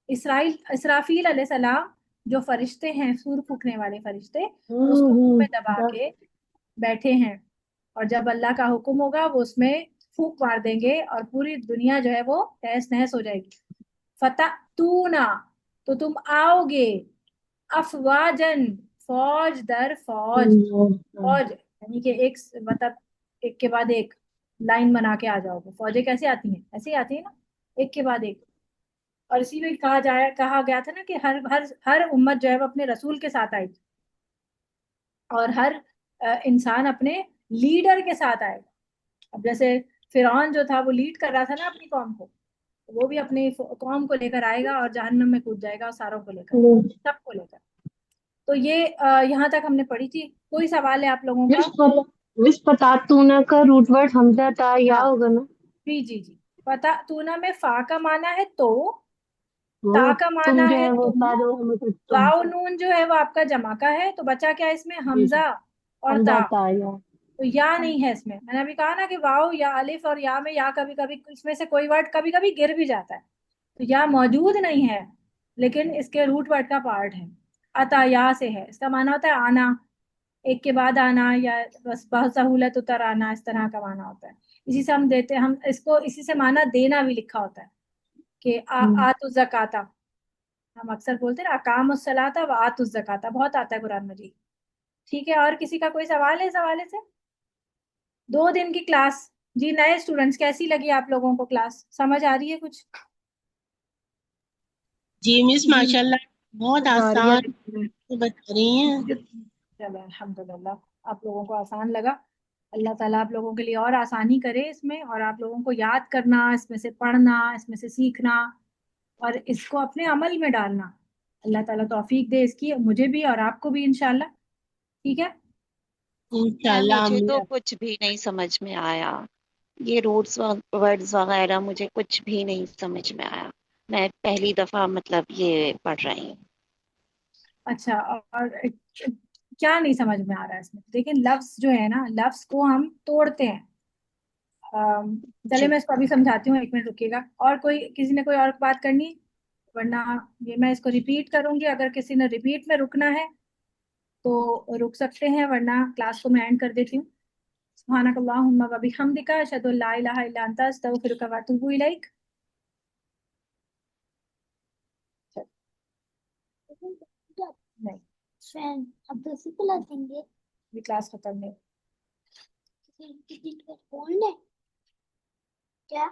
इसराफील अलैहिस्सलाम, जो फरिश्ते हैं, सूर फूकने वाले फरिश्ते, उसको मुंह में दबा के बैठे हैं। और जब अल्लाह का हुक्म होगा वो उसमें फूंक मार देंगे और पूरी दुनिया जो है वो तहस नहस हो जाएगी। फतूना, तो तुम आओगे, अफवाजन, फौज दर फौज। फौज यानी कि एक मतलब एक के बाद एक लाइन बना के आ जाओगे। फौजें कैसे आती हैं? ऐसे ही आती है ना, एक के बाद एक। और इसी में कहा गया था ना कि हर हर हर उम्मत जो है वो अपने रसूल के साथ आई, और हर इंसान अपने लीडर के साथ आएगा। अब जैसे फिरौन जो था वो लीड कर रहा था ना अपनी कौम को, वो भी अपनी कौम को लेकर आएगा और जहन्नम में कूद जाएगा, और सारों को लेकर, सबको लेकर। तो ये यहाँ तक हमने पढ़ी थी। कोई सवाल है आप लोगों का? मिस पतातूना का रूट वर्ड हमजा था या हाँ, होगा ना? जी जी जी। पता तूना में फा का माना है तो, ता हाँ, का तुम माना जो है है वो तुम, तारो हमें तो तुम। वाव नून जो है वो आपका जमा का है, तो बचा क्या इसमें? जी जी, हमजा और हमजा ता। था या। तो या नहीं है इसमें। मैंने अभी कहा ना कि वाव या अलिफ और या में, या कभी कभी इसमें से कोई वर्ड कभी कभी गिर भी जाता है, तो या मौजूद नहीं है, लेकिन इसके रूट वर्ड का पार्ट है। अता या से है, इसका माना होता है आना, एक के बाद आना, या बस बहुत सहूलत उतर आना, इस तरह का माना होता है। इसी से हम देते, हम इसको इसी से माना देना भी लिखा होता है कि आतु जकाता। हम अक्सर बोलते हैं ना अकाम सलाता व आतु जकाता, बहुत आता है कुरान मजीद। ठीक है, और किसी का कोई सवाल है इस हवाले से? 2 दिन की क्लास। जी, नए स्टूडेंट्स कैसी लगी आप लोगों को क्लास? समझ आ रही है कुछ? जी मिस माशाल्लाह, बहुत आ रही है। आसान बता रही हैं। चलो अल्हम्दुलिल्लाह, आप लोगों को आसान लगा। अल्लाह ताला आप लोगों के लिए और आसानी करे इसमें, और आप लोगों को याद करना, इसमें से पढ़ना, इसमें से सीखना, और इसको अपने अमल में डालना। अल्लाह ताला तौफीक दे इसकी, मुझे भी और आपको भी इंशाल्लाह। ठीक है। मैम इंशाल्लाह मुझे तो अम्मी। कुछ भी नहीं समझ में आया। ये रूट्स वर्ड्स वगैरह मुझे कुछ भी नहीं समझ में आया। मैं पहली दफा मतलब ये पढ़ रही हूँ। अच्छा, और क्या नहीं समझ में आ रहा है इसमें? देखिए लफ्ज जो है ना, लफ्ज को हम तोड़ते हैं। चले जी मैं इसको अभी समझाती हूँ, 1 मिनट रुकिएगा। और कोई, किसी ने कोई और बात करनी? वरना ये मैं इसको रिपीट करूंगी, अगर किसी ने रिपीट में रुकना है तो रुक सकते हैं, वरना क्लास को मैं एंड कर देती हूँ। सुब्हानक अल्लाहुम्मा व बिहम्दिका अशहदु अल्ला इलाहा इल्ला अंता अस्तगफिरुका व अतूबु इलैक। नहीं, फैन अब 10 पिला देंगे। ये क्लास खत्म नहीं। किसी का फोन है क्या?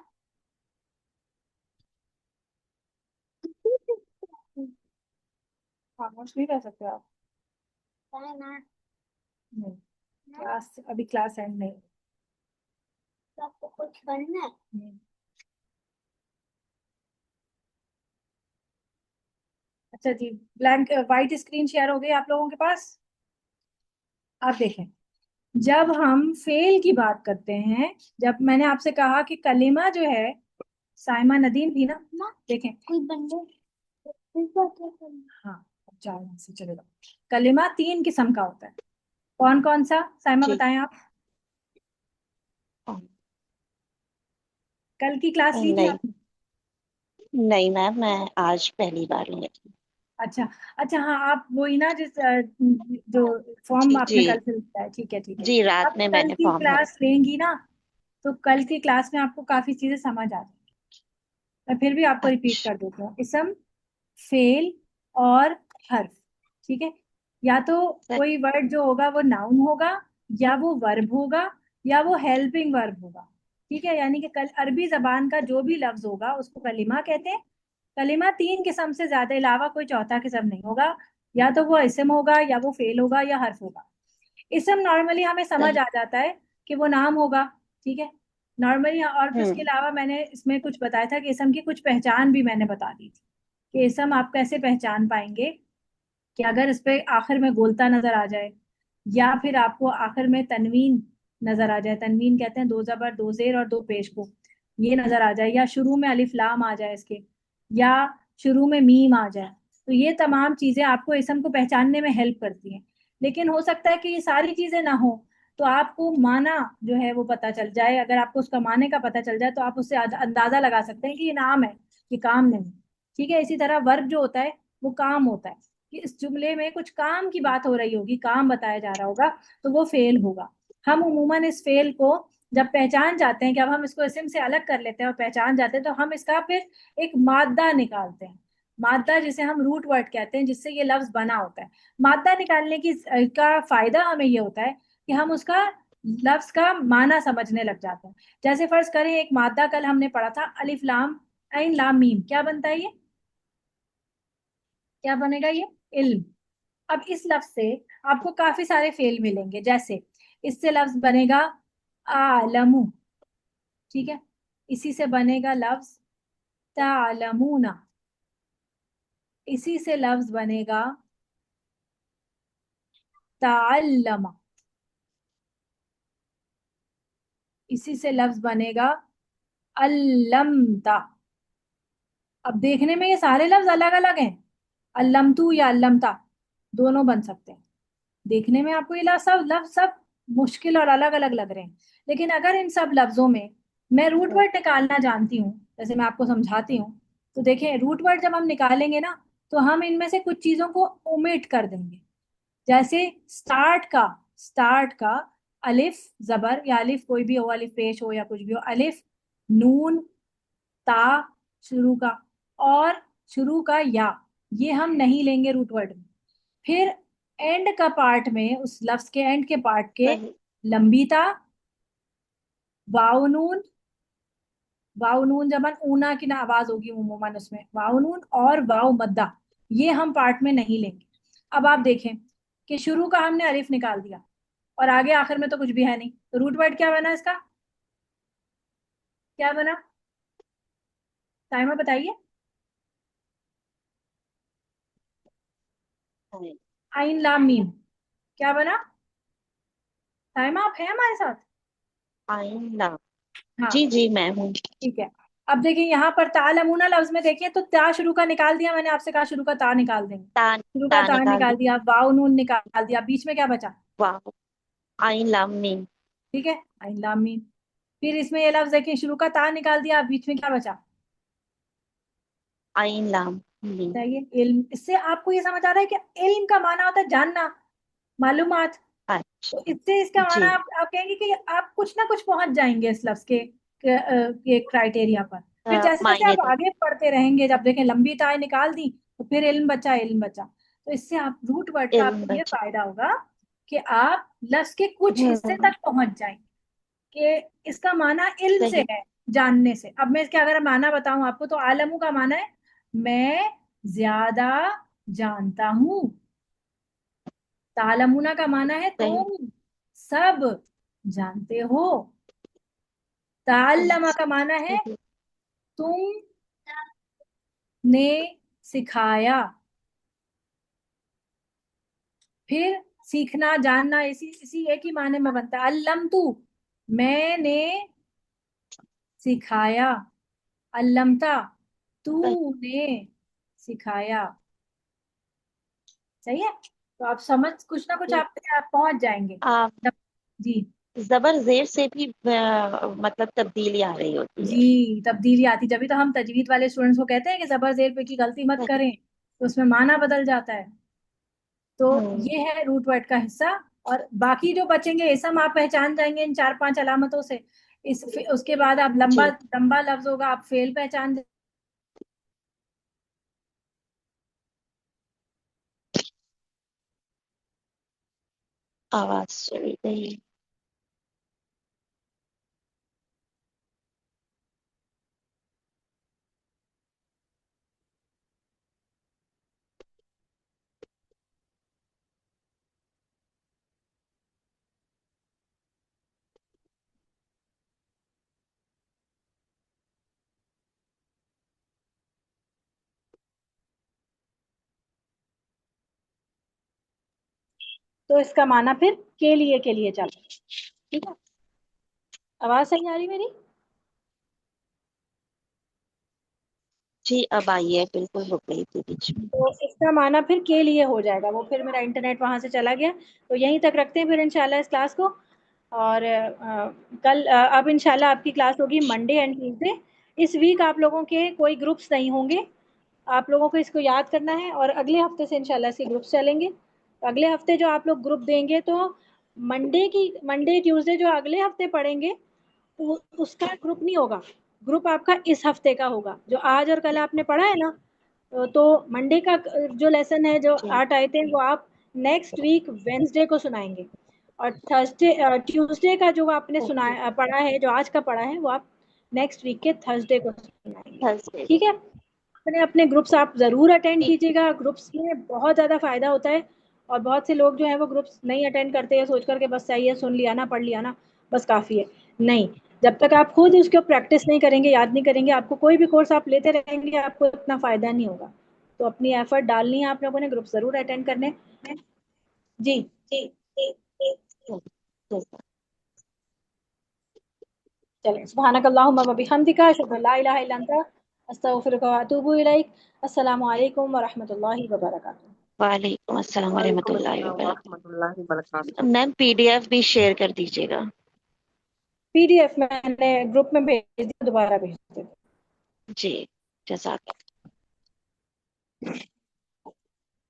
खामोश नहीं रह सकते आप? ना नहीं, क्लास अभी क्लास एंड नहीं। आपको कुछ करना है? नहीं। अच्छा जी, ब्लैंक व्हाइट स्क्रीन शेयर हो गई आप लोगों के पास? आप देखें, जब हम फेल की बात करते हैं, जब मैंने आपसे कहा कि कलिमा जो है साइमा नदीम थी ना, देखें। कोई बंदे इस बात क्या करना? हाँ, अब जाओ यहाँ से, चलेगा। कलिमा 3 किस्म का होता है। कौन कौन सा, साइमा जी। बताएं आप। हाँ, कल की क्लास ली थी नहीं आपने? नहीं मैम, मैं आज पहली बार ली थी। अच्छा अच्छा, हाँ, आप वही ना जिस जो फॉर्म जी आपने जी कल फिल किया है, ठीक है ठीक है। जी, रात अब में कल मैंने की फॉर्म भरा। क्लास लेंगी ना, तो कल की क्लास में आपको काफी चीजें समझ आ जाएंगी। मैं फिर भी आपको रिपीट अच्छा। कर देती हूँ। इसम, फेल और हर्फ, ठीक है। या तो सर। कोई वर्ड जो होगा वो नाउन होगा, या वो वर्ब होगा, या वो हेल्पिंग वर्ब होगा, ठीक है। यानी कि कल अरबी जबान का जो भी लफ्ज होगा उसको कलिमा कहते हैं। कलिमा 3 किस्म से ज्यादा अलावा कोई चौथा किस्म नहीं होगा। या तो वो इसम होगा, या वो फेल होगा, या हर्फ होगा। इसम नॉर्मली हमें समझ सही। आ जाता है कि वो नाम होगा, ठीक है, नॉर्मली। और फिर उसके हम्म। अलावा मैंने इसमें कुछ बताया था कि इसम की कुछ पहचान भी मैंने बता दी थी, कि इसम आप कैसे पहचान पाएंगे। कि अगर इस पे आखिर में गोलता नजर आ जाए, या फिर आपको आखिर में तनवीन नजर आ जाए, तनवीन कहते हैं 2 जबर 2 जेर और 2 पेश को, ये नजर आ जाए, या शुरू में अलिफ लाम आ जाए इसके, या शुरू में मीम आ जाए, तो ये तमाम चीजें आपको इसम को पहचानने में हेल्प करती हैं। लेकिन हो सकता है कि ये सारी चीजें ना हो, तो आपको माना जो है वो पता चल जाए। अगर आपको उसका माने का पता चल जाए तो आप उससे अंदाजा लगा सकते हैं कि ये नाम है, ये काम नहीं, ठीक है। इसी तरह वर्ब जो होता है वो काम होता है, कि इस जुमले में कुछ काम की बात हो रही होगी, काम बताया जा रहा होगा, तो वो फेल होगा। हम उमूमन इस फेल को जब पहचान जाते हैं कि अब हम इसको इस्म से अलग कर लेते हैं और पहचान जाते हैं, तो हम इसका फिर एक मादा निकालते हैं। मादा जिसे हम रूट वर्ड कहते हैं, जिससे ये लफ्ज बना होता है। मादा निकालने की का फायदा हमें ये होता है कि हम उसका लफ्ज का माना समझने लग जाते हैं। जैसे फर्ज करें, एक मादा कल हमने पढ़ा था, अलिफ लाम ऐन लाम मीम, क्या बनता है ये, क्या बनेगा ये, इल्म। अब इस लफ्ज से आपको काफी सारे फेल मिलेंगे। जैसे इससे लफ्ज बनेगा आलमू, ठीक है। इसी से बनेगा लफ्ज तालमूना, इसी से लफ्ज बनेगा ताल्लमा, इसी से लफ्ज बनेगा अल्लमता। अब देखने में ये सारे लफ्ज अलग अलग हैं, अल्लमतू या अल्लमता दोनों बन सकते हैं। देखने में आपको ये सब लफ्ज सब मुश्किल और अलग अलग लग रहे हैं, लेकिन अगर इन सब लफ्जों में मैं रूट वर्ड निकालना जानती हूँ, जैसे मैं आपको समझाती हूँ, तो देखें रूट वर्ड जब हम निकालेंगे ना, तो हम इनमें से कुछ चीजों को ओमिट कर देंगे। जैसे स्टार्ट का अलिफ जबर, या अलिफ कोई भी हो, अलिफ पेश हो या कुछ भी हो, अलिफ, नून, ता शुरू का, और शुरू का या, ये हम नहीं लेंगे रूट वर्ड में। फिर एंड का पार्ट में, उस लफ्ज के एंड के पार्ट के, सही। लंबी ता, वाव नून, वाव नून जबन ऊना की ना आवाज होगी उमूमन उसमें, वाव नून और वाव मद्दा, ये हम पार्ट में नहीं लेंगे। अब आप देखें कि शुरू का हमने अलिफ निकाल दिया, और आगे आखिर में तो कुछ भी है नहीं, तो रूट वर्ड क्या बना इसका, क्या बना, टाइमर बताइए। सही। आइन लाम मीम, क्या बना, टाइम आप है हमारे साथ। आईना। हाँ, जी जी, मैं हूँ। ठीक है। अब देखिए यहाँ पर तालमुना लफ्ज में देखिए, तो ता शुरू का निकाल दिया मैंने, आपसे कहा शुरू का ता निकाल देंगे, तान। शुरू का ता ता निकाल निकाल दी। दिया, वाव नून निकाल दिया, बीच में क्या बचा, वाह। आइन लाम मीम। ठीक है, आइन लाम मीम। फिर इसमें ये लफ्ज देखिए, शुरू का ता निकाल दिया, बीच में क्या बचा, आइन लाम मीम। बताइए, इल्म। इससे आपको ये समझ आ रहा है कि इल्म का माना होता है जानना, मालूमात। तो अच्छा। इससे इसका जी। माना आप कहेंगे कि आप कुछ ना कुछ पहुंच जाएंगे इस लफ्ज के क्राइटेरिया पर। फिर जैसे जैसे मायने आप तक। आगे पढ़ते रहेंगे, जब देखें लंबी ताय निकाल दी, तो फिर इल्म बचा, इल्म बचा। तो इससे आप रूट वर्ड का इल्म आपको ये बचा। फायदा होगा कि आप लफ्ज के कुछ हिस्से हम्म। तक पहुंच जाएंगे, कि इसका माना इल्म से सही। है, जानने से। अब मैं इसका अगर माना बताऊं आपको, तो आलमू का माना है मैं ज्यादा जानता हूं, तालमुना का माना है सही। तुम सब जानते हो, ताल्लमा का माना है सही। तुमने सिखाया। फिर सीखना जानना इसी इसी एक ही माने में बनता है। अल्लम तू, मैंने सिखाया, अल्लमता, तूने सिखाया। सही है। तो आप समझ कुछ ना कुछ आप पहुंच जाएंगे। आप जी जबर जेर से भी मतलब तब्दीली आ रही होती है। जी, तब्दीली आती, जब भी तो हम तजवीद वाले स्टूडेंट्स को कहते हैं कि जबर जेर पे की गलती मत करें, तो उसमें माना बदल जाता है। तो हम्म। ये है रूट वर्ड का हिस्सा। और बाकी जो बचेंगे इसम आप पहचान जाएंगे इन 4-5 अलामतों से। उसके बाद आप लंबा जी, लंबा लफ्ज होगा, आप फेल पहचान। आवाज चली गई। तो इसका माना फिर के लिए चल। ठीक है, आवाज सही आ रही मेरी? जी, अब आई है, बिल्कुल रुक गई थी बीच में। तो इसका माना फिर के लिए हो जाएगा। वो फिर मेरा इंटरनेट वहां से चला गया। तो यहीं तक रखते हैं फिर इंशाल्लाह इस क्लास को। और कल अब इंशाल्लाह आपकी क्लास होगी मंडे एंड ट्यूसडे। इस वीक आप लोगों के कोई ग्रुप्स नहीं होंगे। आप लोगों को इसको याद करना है, और अगले हफ्ते से इंशाल्लाह इसके ग्रुप्स चलेंगे। तो अगले हफ्ते जो आप लोग ग्रुप देंगे, तो मंडे ट्यूसडे जो अगले हफ्ते पढ़ेंगे, उसका ग्रुप नहीं होगा। ग्रुप आपका इस हफ्ते का होगा, जो आज और कल आपने पढ़ा है ना। तो मंडे का जो लेसन है, जो जी, 8 आए थे, वो आप नेक्स्ट वीक वेंसडे को सुनाएंगे। और थर्सडे ट्यूसडे का जो आपने ओके। सुनाया पढ़ा है, जो आज का पढ़ा है, वो आप नेक्स्ट वीक के थर्सडे को सुनाएंगे। थर्सडे ठीक है। अपने अपने ग्रुप्स आप ज़रूर अटेंड को। कीजिएगा। ग्रुप्स में बहुत ज़्यादा फायदा होता है। और बहुत से लोग जो है वो ग्रुप्स नहीं अटेंड करते हैं, सोच करके बस सही है, सुन लिया ना, पढ़ लिया ना, बस काफ़ी है। नहीं, जब तक आप खुद उसको प्रैक्टिस नहीं करेंगे, याद नहीं करेंगे, आपको कोई भी कोर्स आप लेते रहेंगे, आपको इतना फ़ायदा नहीं होगा। तो अपनी एफर्ट डालनी है आप लोगों ने, ग्रुप ज़रूर अटेंड करने। जी। जैसा। चलें, सुब्हानकल्लाहुम्मा व बिहम्दिका, अशहदु अन ला इलाहा इल्ला अंता, अस्तगफिरुका व अतूबु इलैक। अस्सलामु अलैकुम व रहमतुल्लाहि व बरकातुहू। वालेकुम अस्सलाम वालेकुम वरहमतुल्लाहि अस्सलाम वबरकातुहू। वरहमतुल्लाहि वबरकातुहू। मैम पीडीएफ भी शेयर कर दीजिएगा। पीडीएफ मैंने ग्रुप में भेज दिया, दोबारा भेज देती हूँ। जी, जज़ाक